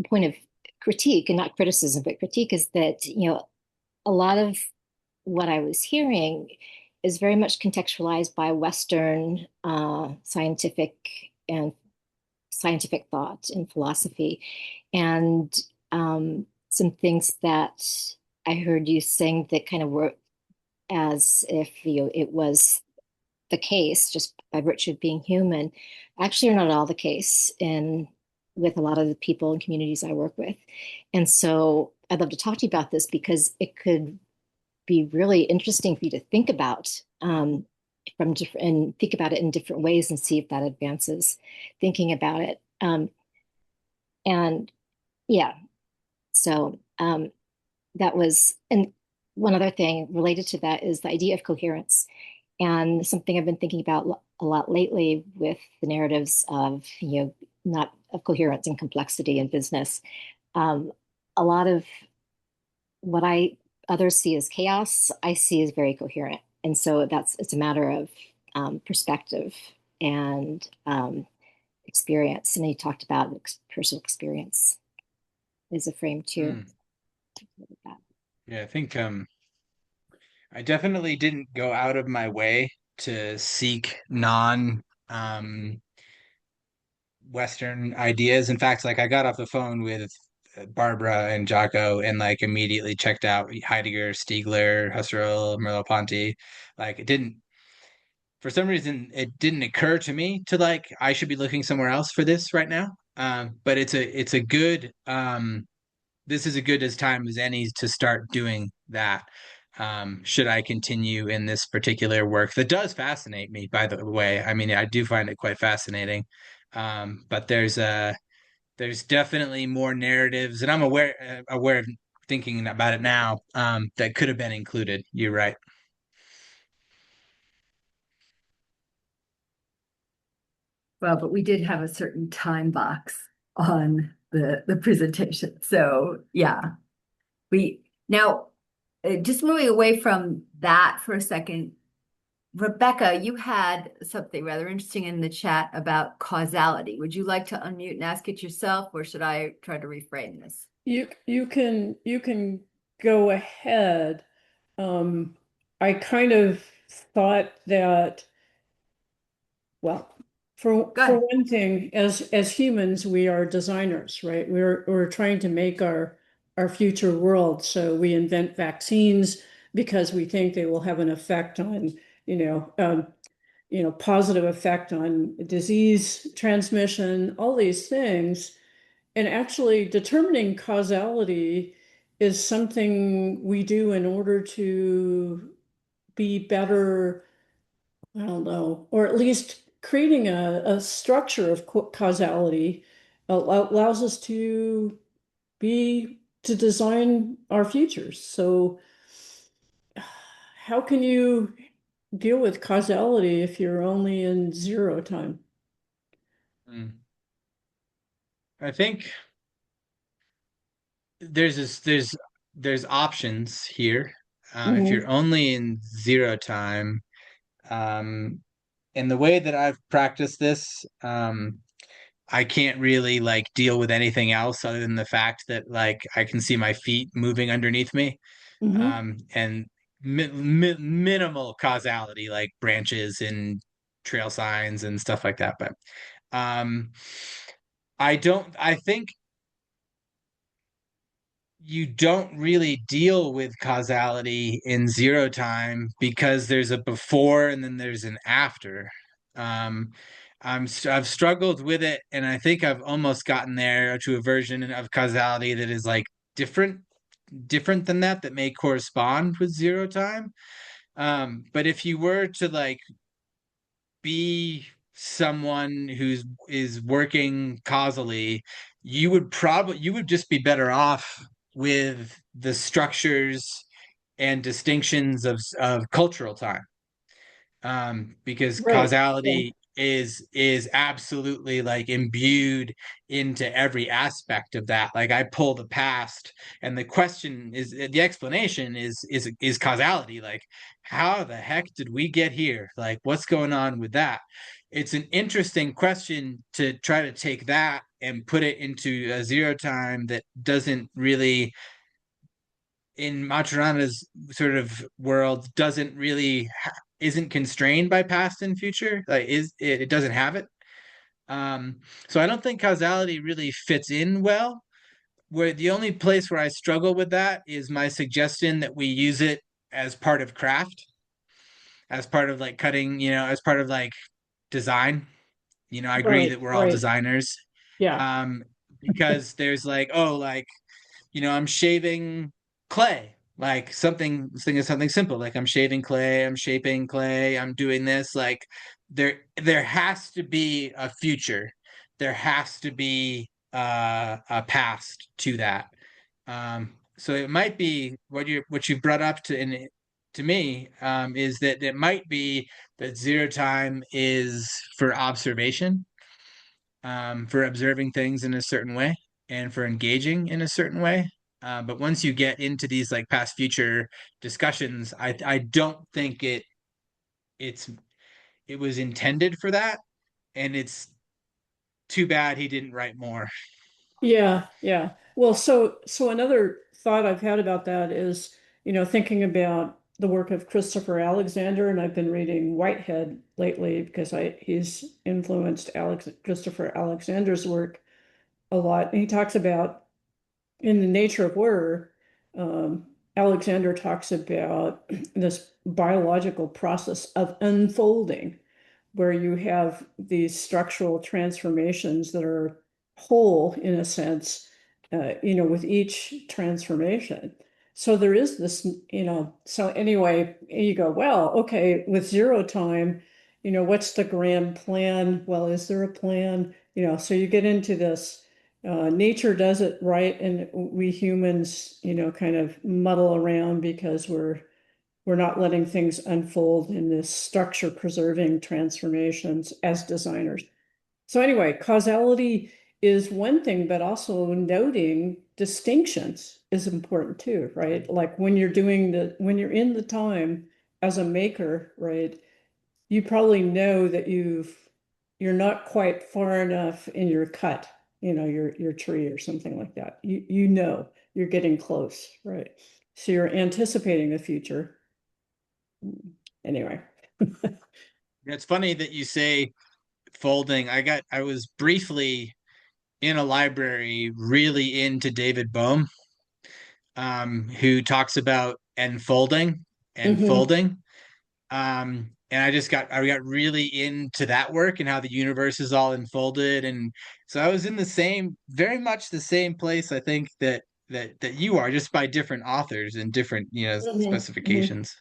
point of critique and not criticism, but critique is that, a lot of what I was hearing is very much contextualized by Western scientific thought and philosophy. And some things that I heard you saying that kind of were as if it was the case just by virtue of being human, actually are not all the case in with a lot of the people and communities I work with. And so I'd love to talk to you about this because it could be really interesting for you to think about from different and think about it in different ways and see if that advances thinking about it. And yeah, so that was, and one other thing related to that is the idea of coherence. And something I've been thinking about a lot lately with the narratives of, not of coherence and complexity in business. A lot of what others see as chaos, I see as very coherent. And so it's a matter of perspective and experience. And he talked about personal experience as a frame too. Yeah, I think I definitely didn't go out of my way to seek non Western ideas. In fact, like I got off the phone with Barbara and Jocko and like immediately checked out Heidegger, Stiegler, Husserl, Merleau-Ponty. Like it didn't, for some reason, it didn't occur to me to like I should be looking somewhere else for this right now. But it's a good this is a good as time as any to start doing that. Should I continue in this particular work that does fascinate me, by the way? I mean, I do find it quite fascinating. But there's definitely more narratives, and I'm aware of thinking about it now, that could have been included. You're right. Well, but we did have a certain time box on the presentation. So yeah, just moving away from that for a second, Rebecca, you had something rather interesting in the chat about causality. Would you like to unmute and ask it yourself, or should I try to reframe this? You can go ahead. I kind of thought that, well, for one thing, as humans, we are designers, right? We're trying to make our future world. So we invent vaccines because we think they will have an effect on, positive effect on disease transmission, all these things. And actually determining causality is something we do in order to be better, I don't know, or at least creating a structure of causality allows us to design our futures. So how can you deal with causality if you're only in zero time? I think there's options here. If you're only in zero time, and the way that I've practiced this, I can't really like deal with anything else other than the fact that like I can see my feet moving underneath me, and minimal causality like branches and trail signs and stuff like that. But I think you don't really deal with causality in zero time because there's a before and then there's an after. I've struggled with it, and I think I've almost gotten there to a version of causality that is like different than that may correspond with zero time. But if you were to like be someone is working causally, you would just be better off with the structures and distinctions of cultural time, because causality is absolutely like imbued into every aspect of that. Like I pull the past, and the explanation is causality. Like how the heck did we get here? Like what's going on with that? It's an interesting question to try to take that and put it into a zero time that doesn't really, in Maturana's sort of world, doesn't really isn't constrained by past and future. Like it doesn't have it. So I don't think causality really fits in well. Where the only place where I struggle with that is my suggestion that we use it as part of craft, as part of like cutting, as part of like design. I agree Right, that we're all right. designers. Yeah. Um, because there's like, oh, like, I'm shaving clay, like something simple, like I'm shaving clay, I'm shaping clay, I'm doing this. Like there has to be a future. There has to be a past to that. So it might be what you brought up to me, is that it might be that zero time is for observation, for observing things in a certain way and for engaging in a certain way. But once you get into these like past future discussions, I don't think it's it was intended for that, and it's too bad he didn't write more. Yeah, yeah. Well, so another thought I've had about that is, thinking about the work of Christopher Alexander, and I've been reading Whitehead lately because he's influenced Christopher Alexander's work a lot. And he talks about in the nature of horror, Alexander talks about this biological process of unfolding, where you have these structural transformations that are whole in a sense, with each transformation. So there is this, so anyway, you go, well, okay, with zero time, what's the grand plan? Well, is there a plan? So you get into this, nature does it right, and we humans, kind of muddle around because we're not letting things unfold in this structure preserving transformations as designers. So anyway, causality is one thing, but also noting distinctions is important too, right? Like when you're when you're in the time as a maker, right? You probably know that you're not quite far enough in your cut, your tree or something like that. You know you're getting close, right? So you're anticipating the future. Anyway. It's funny that you say folding. I was briefly in a library really into David Bohm, who talks about enfolding and Mhm. folding. And I got really into that work and how the universe is all enfolded. And so I was in very much the same place, I think, that you are, just by different authors and different, Mhm. Mhm. specifications.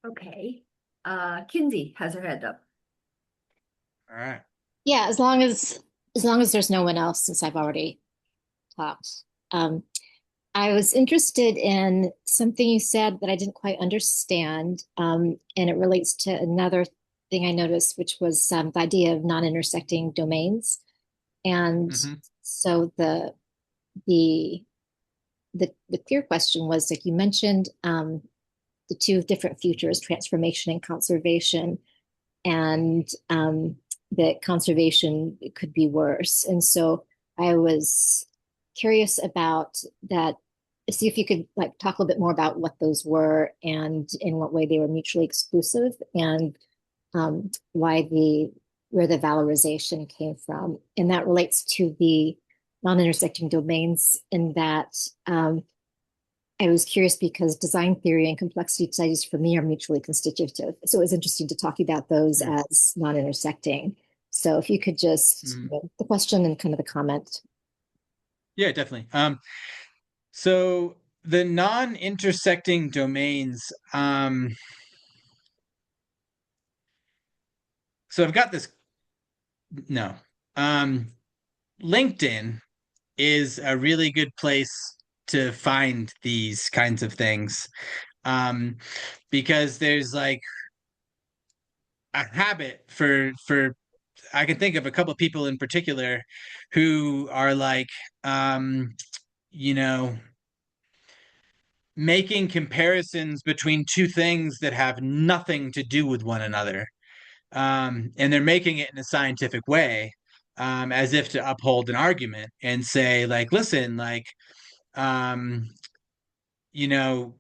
Okay. Kinsey has her hand up. All right. Yeah, as long as there's no one else, since I've already talked. I was interested in something you said that I didn't quite understand, and it relates to another thing I noticed, which was the idea of non-intersecting domains. And Mm-hmm. so the the clear question was, like you mentioned, the two different futures, transformation and conservation, and that conservation could be worse. And so I was curious about that. See if you could like talk a little bit more about what those were and in what way they were mutually exclusive, and why where the valorization came from. And that relates to the non-intersecting domains in that I was curious because design theory and complexity studies for me are mutually constitutive. So it was interesting to talk about those Yeah. as non-intersecting. So if you could just, Mm-hmm. the question and kind of the comment. Yeah, definitely. So the non-intersecting domains, so I've got this, no. LinkedIn is a really good place to find these kinds of things, um, because there's like a habit for I can think of a couple of people in particular who are like, um, you know, making comparisons between two things that have nothing to do with one another. And they're making it in a scientific way, as if to uphold an argument and say, like, listen, like,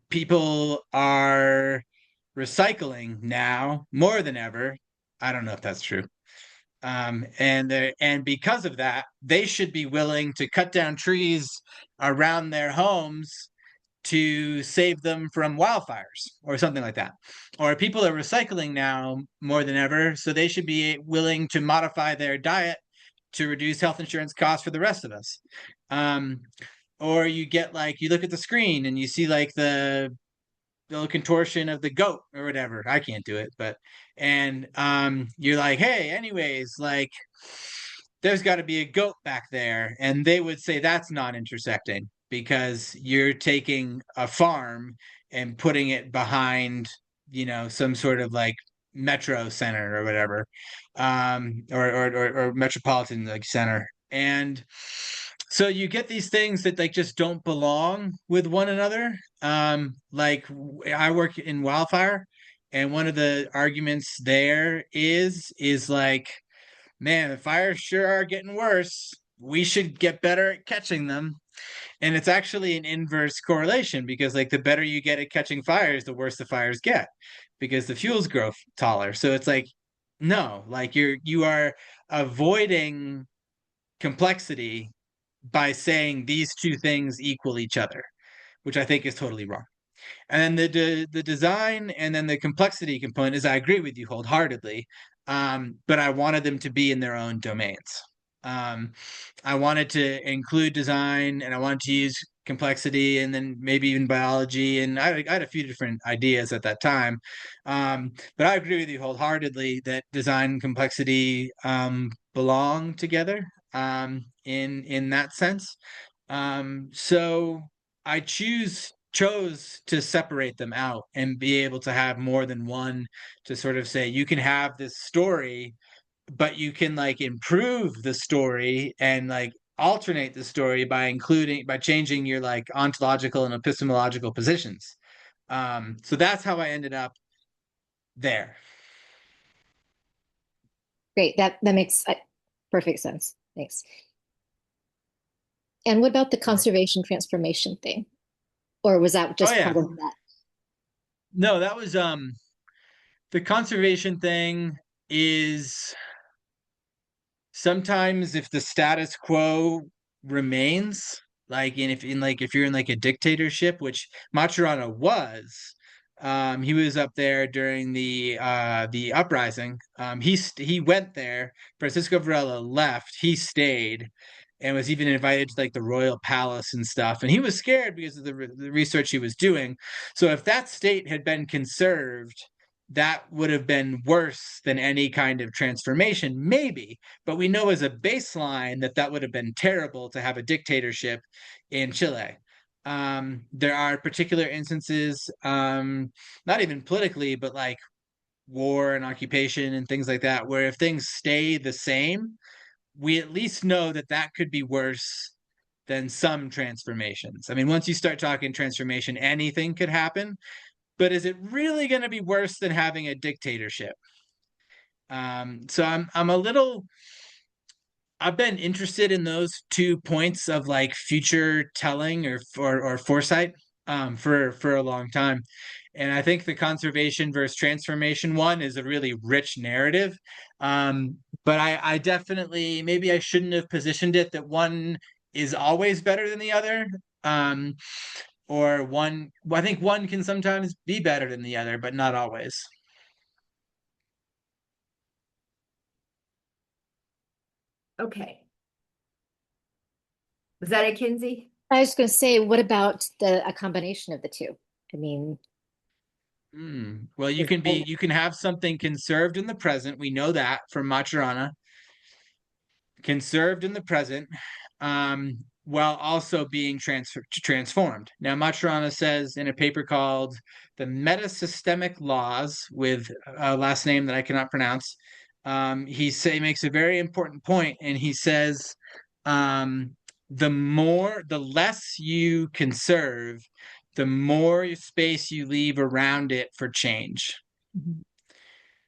people are recycling now more than ever. I don't know if that's true. And because of that, they should be willing to cut down trees around their homes to save them from wildfires or something like that. Or people are recycling now more than ever, so they should be willing to modify their diet to reduce health insurance costs for the rest of us. Or you look at the screen and you see like the contortion of the goat or whatever. I can't do it, and you're like, hey, anyways, like there's got to be a goat back there, and they would say that's not intersecting because you're taking a farm and putting it behind, some sort of like metro center or whatever, or metropolitan like center, and so you get these things that like just don't belong with one another. Like I work in wildfire, and one of the arguments there is like, man, the fires sure are getting worse. We should get better at catching them. And it's actually an inverse correlation because like the better you get at catching fires, the worse the fires get because the fuels grow taller. So it's like, no, like you are avoiding complexity by saying these two things equal each other, which I think is totally wrong. And then the design and then the complexity component is I agree with you wholeheartedly, but I wanted them to be in their own domains. I wanted to include design and I wanted to use complexity and then maybe even biology. And I had a few different ideas at that time. But I agree with you wholeheartedly that design and complexity belong together in that sense. So I chose to separate them out and be able to have more than one to sort of say you can have this story, but you can like improve the story and like alternate the story by changing your like ontological and epistemological positions. So that's how I ended up there. Great. That makes perfect sense. Thanks. And what about the conservation transformation thing? Or was that just part of that? No, that was the conservation thing is sometimes if the status quo remains, like if you're in like a dictatorship, which Maturana was, he was up there during the uprising. He went there. Francisco Varela left. He stayed, and was even invited to like the royal palace and stuff. And he was scared because of the research he was doing. So if that state had been conserved, that would have been worse than any kind of transformation, maybe. But we know as a baseline that would have been terrible to have a dictatorship in Chile. There are particular instances, not even politically, but like war and occupation and things like that, where if things stay the same, we at least know that could be worse than some transformations. I mean, once you start talking transformation, anything could happen. But is it really going to be worse than having a dictatorship? So I'm a little. I've been interested in those 2 points of like future telling or foresight for a long time, and I think the conservation versus transformation one is a really rich narrative. But I definitely maybe I shouldn't have positioned it that one is always better than the other. Or one, I think one can sometimes be better than the other, but not always. Okay. Was that it, Kinsey? I was going to say, what about a combination of the two? I mean, well, you can have something conserved in the present. We know that from Maturana. Conserved in the present, while also being transformed. Now, Maturana says in a paper called The Metasystemic Laws, with a last name that I cannot pronounce, he makes a very important point, and he says, the less you conserve, the more space you leave around it for change. Mm-hmm.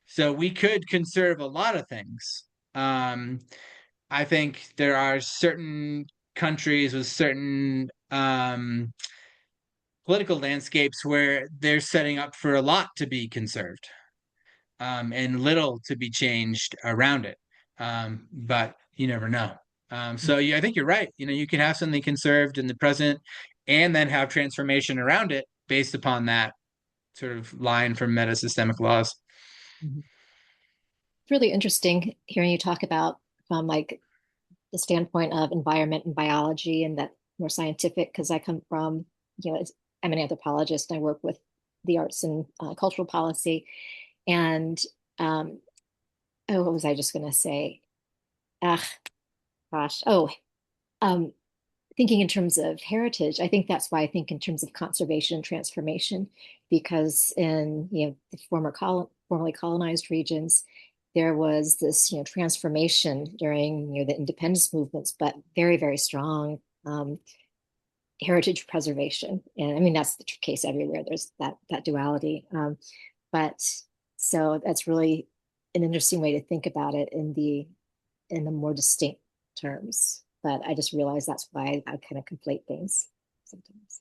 So we could conserve a lot of things. I think there are certain countries with certain political landscapes where they're setting up for a lot to be conserved, and little to be changed around it. But you never know. So yeah, I think you're right. You can have something conserved in the present and then have transformation around it based upon that sort of line from metasystemic laws. It's really interesting hearing you talk about from like the standpoint of environment and biology and that more scientific, because I come from, I'm an anthropologist and I work with the arts and cultural policy. And what was I just going to say? Ah, gosh. Thinking in terms of heritage, I think that's why I think in terms of conservation and transformation, because in the formerly colonized regions, there was this transformation during the independence movements, but very, very strong heritage preservation. And I mean that's the case everywhere. There's that duality. But so that's really an interesting way to think about it in the more distinct terms. But I just realized that's why I kind of conflate things sometimes.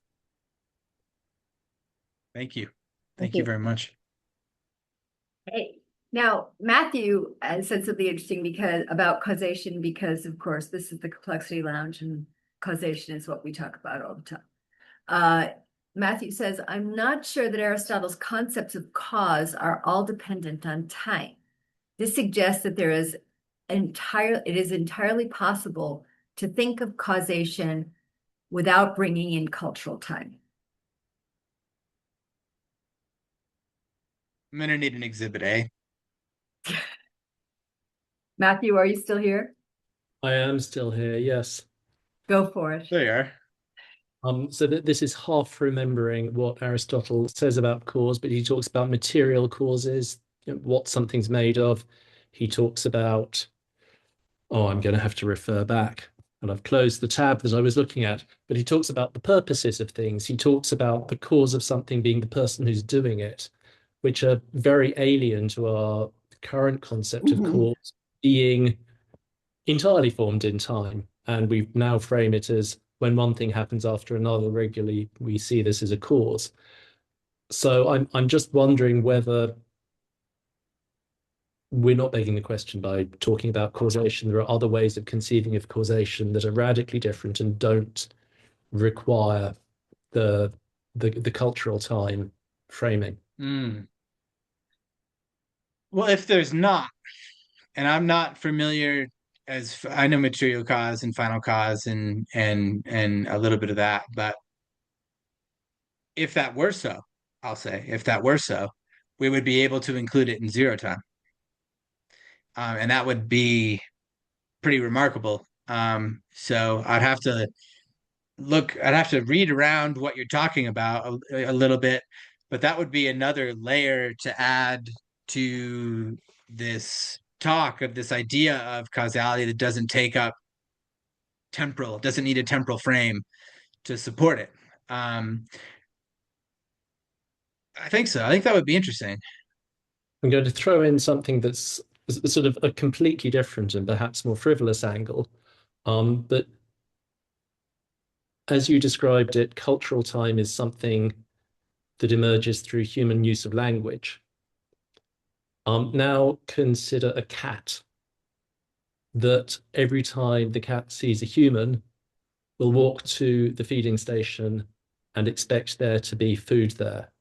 Thank you. Thank Thank you you. very much. Hey, now Matthew said something interesting about causation, because of course this is the Complexity Lounge and causation is what we talk about all the time. Matthew says, I'm not sure that Aristotle's concepts of cause are all dependent on time. This suggests that it is entirely possible to think of causation without bringing in cultural time. I'm going to need an exhibit A. Matthew, are you still here? I am still here, yes. Go for it. There you are. So this is half remembering what Aristotle says about cause, but he talks about material causes, what something's made of. He talks about, I'm going to have to refer back, and I've closed the tab that I was looking at, but he talks about the purposes of things. He talks about the cause of something being the person who's doing it, which are very alien to our current concept of cause being entirely formed in time. And we now frame it as when one thing happens after another regularly, we see this as a cause. So I'm just wondering whether we're not begging the question by talking about causation. There are other ways of conceiving of causation that are radically different and don't require the cultural time framing. Well, if there's not, and I'm not familiar, as I know material cause and final cause and a little bit of that, but if that were so, I'll say, if that were so, we would be able to include it in zero time. And that would be pretty remarkable. So I'd have to read around what you're talking about a little bit, but that would be another layer to add to this talk of this idea of causality that doesn't need a temporal frame to support it. I think so. I think that would be interesting. I'm going to throw in something that's sort of a completely different and perhaps more frivolous angle. But as you described it, cultural time is something that emerges through human use of language. Now consider a cat, that every time the cat sees a human, will walk to the feeding station and expect there to be food there.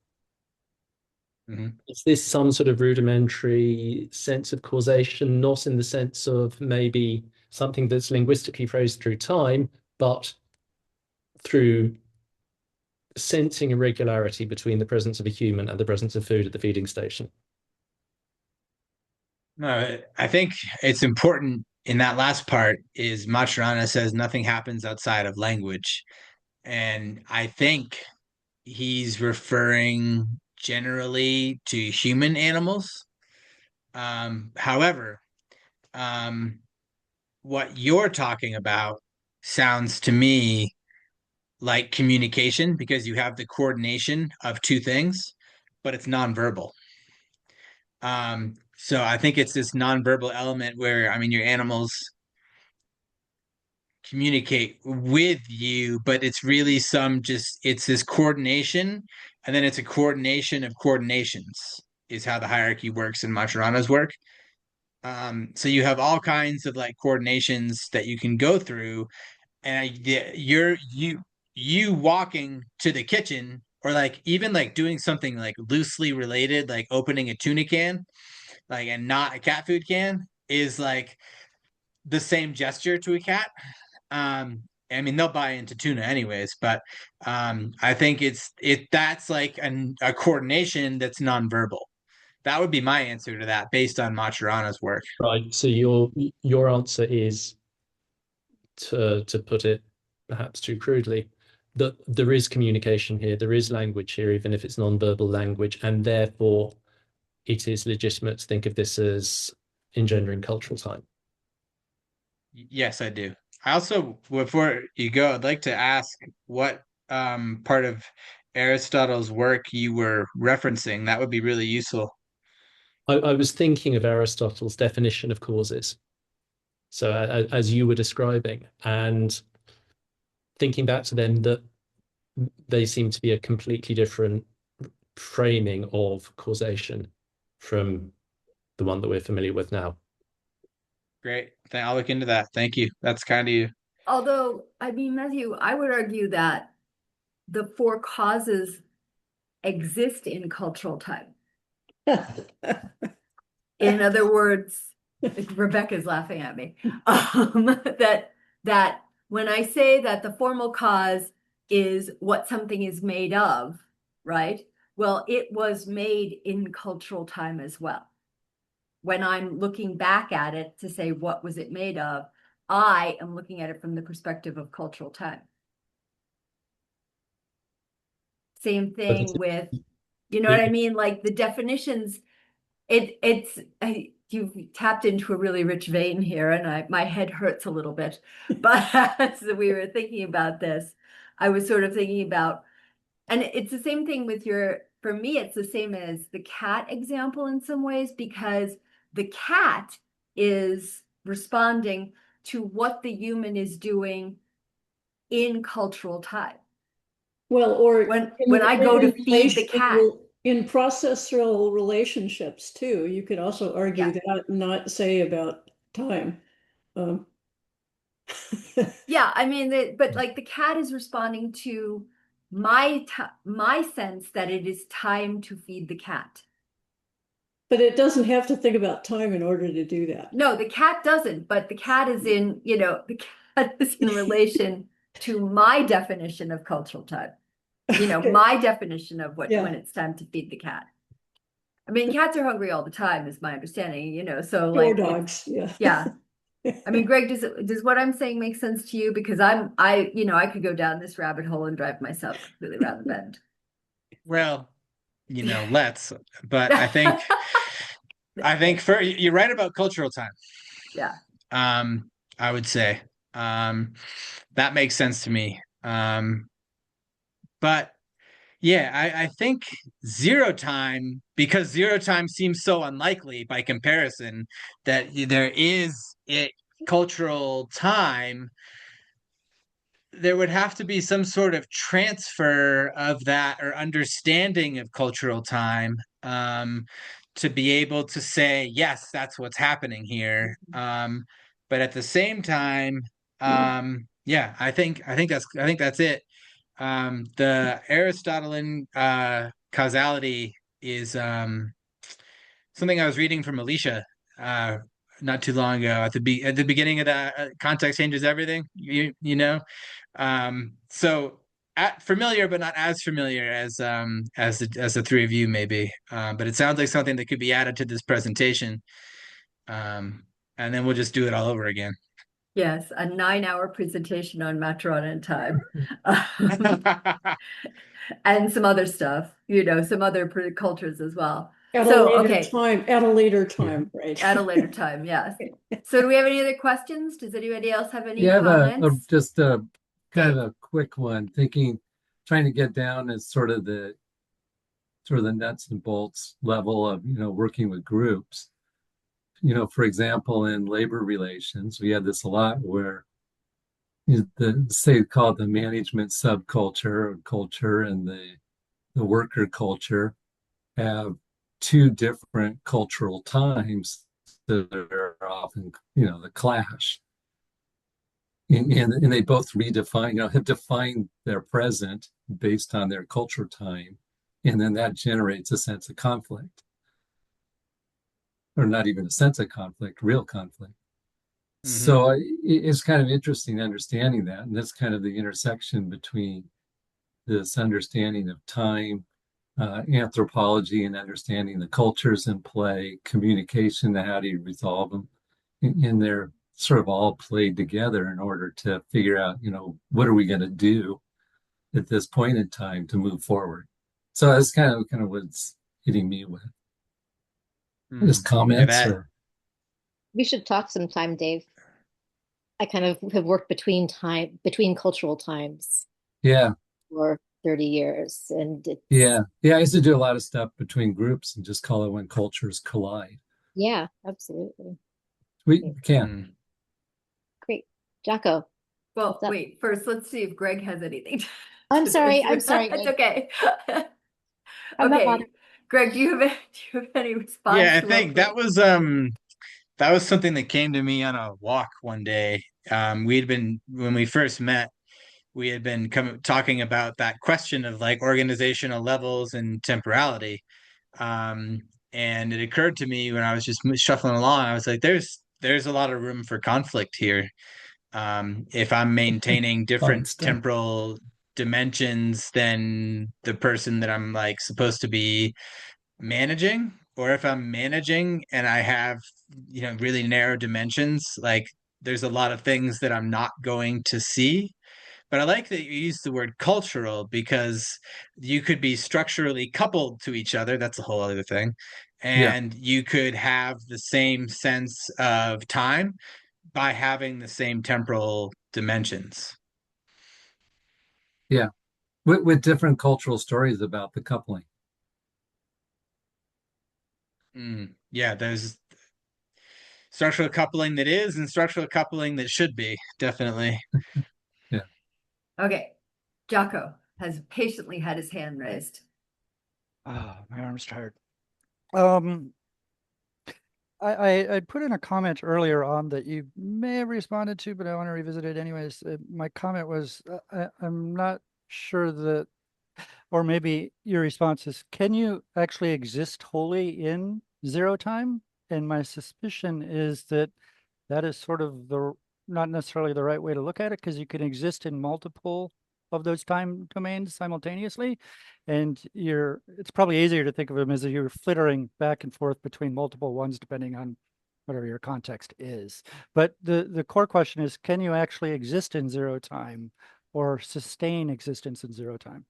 Is this some sort of rudimentary sense of causation, not in the sense of maybe something that's linguistically phrased through time, but through sensing a regularity between the presence of a human and the presence of food at the feeding station? No, I think it's important in that last part is Maturana says nothing happens outside of language. And I think he's referring generally to human animals. However, what you're talking about sounds to me like communication, because you have the coordination of two things, but it's nonverbal. So I think it's this nonverbal element where, I mean, your animals communicate with you, but it's really it's this coordination, and then it's a coordination of coordinations is how the hierarchy works in Maturana's work. So you have all kinds of like coordinations that you can go through, and you walking to the kitchen, or like even like doing something like loosely related, like opening a tuna can, like, and not a cat food can, is like the same gesture to a cat. I mean, they'll buy into tuna anyways, but I think that's like a coordination that's nonverbal. That would be my answer to that based on Maturana's work. Right. So your answer is, to put it perhaps too crudely, that there is communication here, there is language here, even if it's nonverbal language, and therefore it is legitimate to think of this as engendering cultural time. Yes, I do. I also, before you go, I'd like to ask what part of Aristotle's work you were referencing. That would be really useful. I was thinking of Aristotle's definition of causes. So as you were describing, and thinking back to them, that they seem to be a completely different framing of causation from the one that we're familiar with now. Great. I'll look into that. Thank you. That's kind of you. Although, I mean, Matthew, I would argue that the four causes exist in cultural time. In other words, Rebecca's laughing at me. That when I say that the formal cause is what something is made of, right? Well, it was made in cultural time as well. When I'm looking back at it to say, what was it made of? I am looking at it from the perspective of cultural time. Same thing with, you know what I mean? Like the definitions, you've tapped into a really rich vein here, and my head hurts a little bit. But as we were thinking about this, I was sort of thinking about, and it's the same thing with for me, it's the same as the cat example in some ways, because the cat is responding to what the human is doing in cultural time. Well, or when I go to feed the cat. In processual relationships too, you could also argue Yeah. that, not say about time. Yeah, I mean, but like the cat is responding to my sense that it is time to feed the cat. But it doesn't have to think about time in order to do that. No, the cat doesn't, but the cat is in, the cat is in relation to my definition of cultural time. Okay. My definition of Yeah. when it's time to feed the cat. I mean, cats are hungry all the time, is my understanding, so Or like dogs, yeah. Yeah. I mean, Greg, does what I'm saying make sense to you? Because I could go down this rabbit hole and drive myself completely around the bend. Well, let's, but I think you're right about cultural time. Yeah. I would say, that makes sense to me. But yeah, I think zero time, because zero time seems so unlikely by comparison, that there is cultural time. There would have to be some sort of transfer of that or understanding of cultural time, to be able to say, yes, that's what's happening here. But at the same time, yeah, I think that's it. The Aristotelian causality is something I was reading from Alicia not too long ago. At the beginning of the context changes everything. So familiar, but not as familiar as the three of you maybe. But it sounds like something that could be added to this presentation. And then we'll just do it all over again. Yes, a 9-hour presentation on Maturana and time. And some other stuff, some other cultures as well. At a later time, right? At a later time, yes. So do we have any other questions? Does anybody else have any Yeah, comments? just a kind of a quick one, trying to get down as sort of the nuts and bolts level of, working with groups. For example, in labor relations, we had this a lot where say call it the management subculture or culture and the worker culture have two different cultural times that are often, the clash. And they both redefine, have defined their present based on their culture time. And then that generates a sense of conflict. Or not even a sense of conflict, real conflict. So it's kind of interesting understanding that. And that's kind of the intersection between this understanding of time, anthropology, and understanding the cultures in play, communication, and how do you resolve them. And they're sort of all played together in order to figure out, what are we going to do at this point in time to move forward. So that's kind of what's hitting me with. Just comments or. We should talk sometime, Dave. I kind of have worked between cultural times. Yeah. For 30 years. And yeah. I used to do a lot of stuff between groups and just call it when cultures collide. Yeah, absolutely. We can. Great. Jocko. Well, wait, first let's see if Greg has anything. I'm sorry. It's okay. I'm okay. Greg, do you have any response? Yeah, I think that was something that came to me on a walk one day. When we first met, we had been talking about that question of like organizational levels and temporality. And it occurred to me when I was just shuffling along, I was like, there's a lot of room for conflict here. If I'm maintaining different temporal dimensions than the person that I'm like supposed to be managing, or if I'm managing and I have, really narrow dimensions, like there's a lot of things that I'm not going to see. But I like that you use the word cultural because you could be structurally coupled to each other. That's a whole other thing. And you could have the same sense of time by having the same temporal dimensions. Yeah. With different cultural stories about the coupling. Yeah, there's structural coupling that is and structural coupling that should be, definitely. Yeah. Okay. Jocko has patiently had his hand raised. Oh, my arm's tired. I put in a comment earlier on that you may have responded to, but I want to revisit it anyways. My comment was, I'm not sure that, or maybe your response is, can you actually exist wholly in zero time? And my suspicion is that that is sort of not necessarily the right way to look at it, because you can exist in multiple of those time domains simultaneously. And it's probably easier to think of them as you're flittering back and forth between multiple ones, depending on whatever your context is. But the core question is, can you actually exist in zero time or sustain existence in zero time?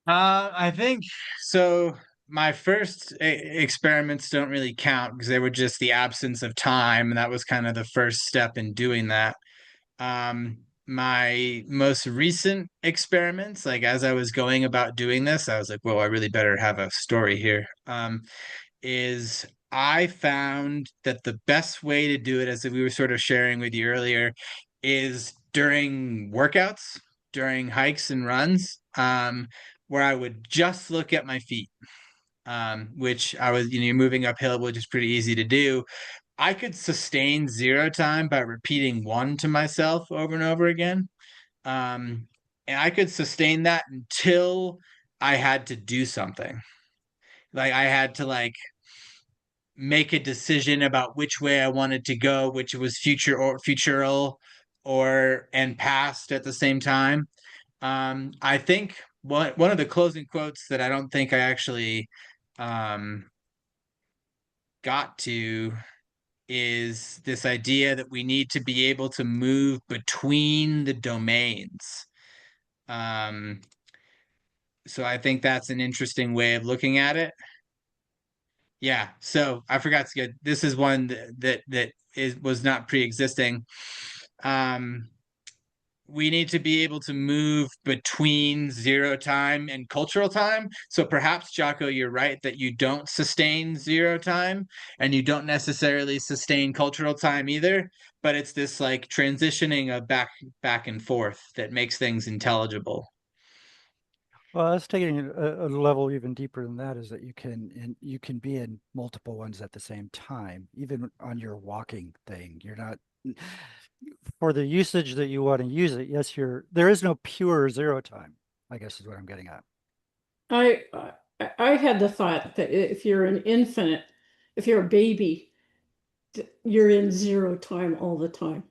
I think so. My first experiments don't really count because they were just the absence of time, and that was kind of the first step in doing that. My most recent experiments, like as I was going about doing this, I was like, well, I really better have a story here. Is I found that the best way to do it, as we were sort of sharing with you earlier, is during workouts, during hikes and runs, where I would just look at my feet, which I was, you're moving uphill, which is pretty easy to do. I could sustain zero time by repeating one to myself over and over again. And I could sustain that until I had to do something. Like I had to make a decision about which way I wanted to go, which was future or futural or and past at the same time. I think one of the closing quotes that I don't think I actually got to is this idea that we need to be able to move between the domains. So I think that's an interesting way of looking at it. Yeah, so I forgot to get, this is one that was not pre-existing. we need to be able to move between zero time and cultural time. So perhaps, Jocko, you're right that you don't sustain zero time and you don't necessarily sustain cultural time either, but it's this like transitioning of back and forth that makes things intelligible. Well, I was taking it a level even deeper than that, is that you can be in multiple ones at the same time, even on your walking thing. You're not for the usage that you want to use it. Yes, there is no pure zero time, I guess is what I'm getting at. I I had the thought that if you're an infant, if you're a baby, you're in zero time all the time.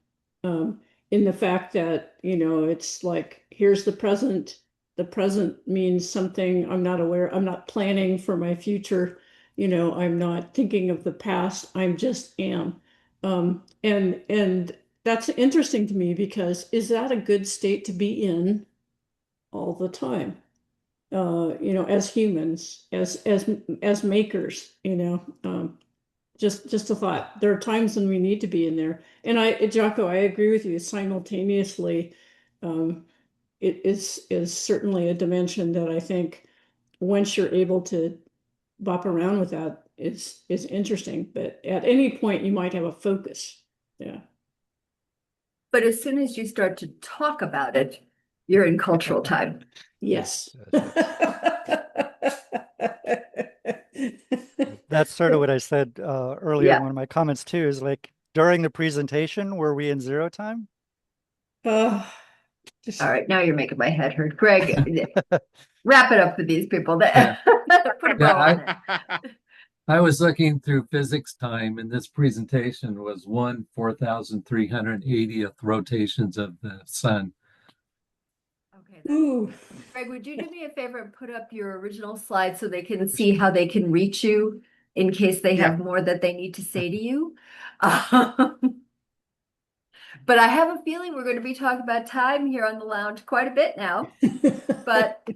In the fact that, it's like, here's the present. The present means something I'm not aware, I'm not planning for my future. I'm not thinking of the past. I'm just am. And that's interesting to me because is that a good state to be in all the time? As humans, as makers, just a thought. There are times when we need to be in there. And Jocko, I agree with you. Simultaneously, it is certainly a dimension that I think once you're able to bop around with that, is interesting. But at any point, you might have a focus. Yeah. But as soon as you start to talk about it, you're in cultural time. Yes. That's sort of what I said earlier Yeah. in one of my comments too, is like during the presentation, were we in zero time? All right, now you're making my head hurt. Greg, wrap it up for these people. That put a bow on it. I was looking through physics time, and this presentation was 4,380th rotations of the sun. Okay. Ooh. Greg, would you do me a favor and put up your original slide so they can see how they can reach you in case they have more that they need to say to you? But I have a feeling we're going to be talking about time here on the lounge quite a bit now. But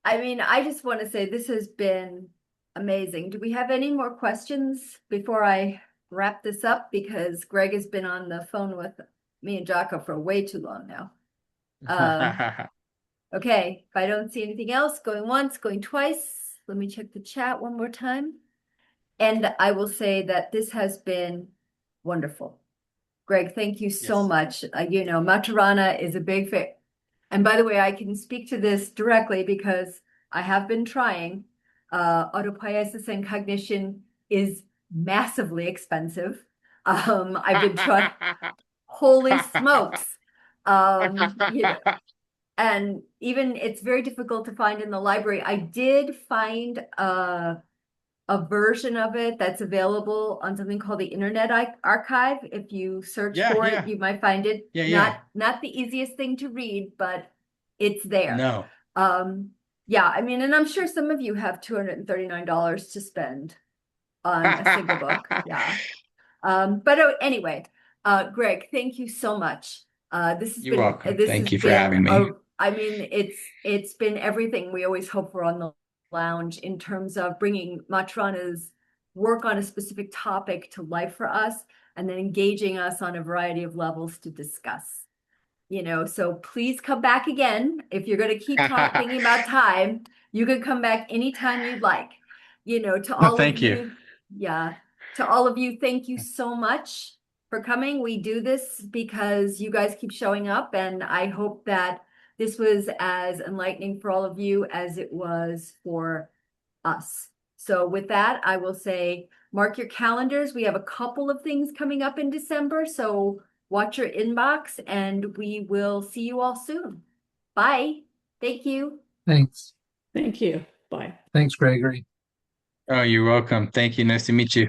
I mean, I just want to say this has been amazing. Do we have any more questions before I wrap this up? Because Greg has been on the phone with me and Jocko for way too long now. Okay, if I don't see anything else, going once, going twice, let me check the chat one more time. And I will say that this has been wonderful. Greg, thank you so much. Maturana is a big fan. And by the way, I can speak to this directly because I have been trying. Autopoiesis and cognition is massively expensive. I've been trying. Holy smokes. And even it's very difficult to find in the library. I did find a version of it that's available on something called the Internet Archive. If you search for it, you might find it. Not the easiest thing to read, but it's there. No. Yeah, I mean, and I'm sure some of you have $239 to spend on a single book. Yeah. But anyway, Greg, thank you so much. This has You're been welcome. this Thank has you for been having me. I mean, it's been everything we always hope for on the lounge in terms of bringing Maturana's work on a specific topic to life for us and then engaging us on a variety of levels to discuss. So please come back again. If you're going to keep thinking about time, you can come back anytime you'd like. To all Thank of you. Yeah. To all of you, thank you so much for coming. We do this because you guys keep showing up, and I hope that this was as enlightening for all of you as it was for us. So with that, I will say, mark your calendars. We have a couple of things coming up in December, so watch your inbox, and we will see you all soon. Bye. Thank you. Thanks. Thank you. Bye. Thanks, Gregory. Oh, you're welcome. Thank you. Nice to meet you.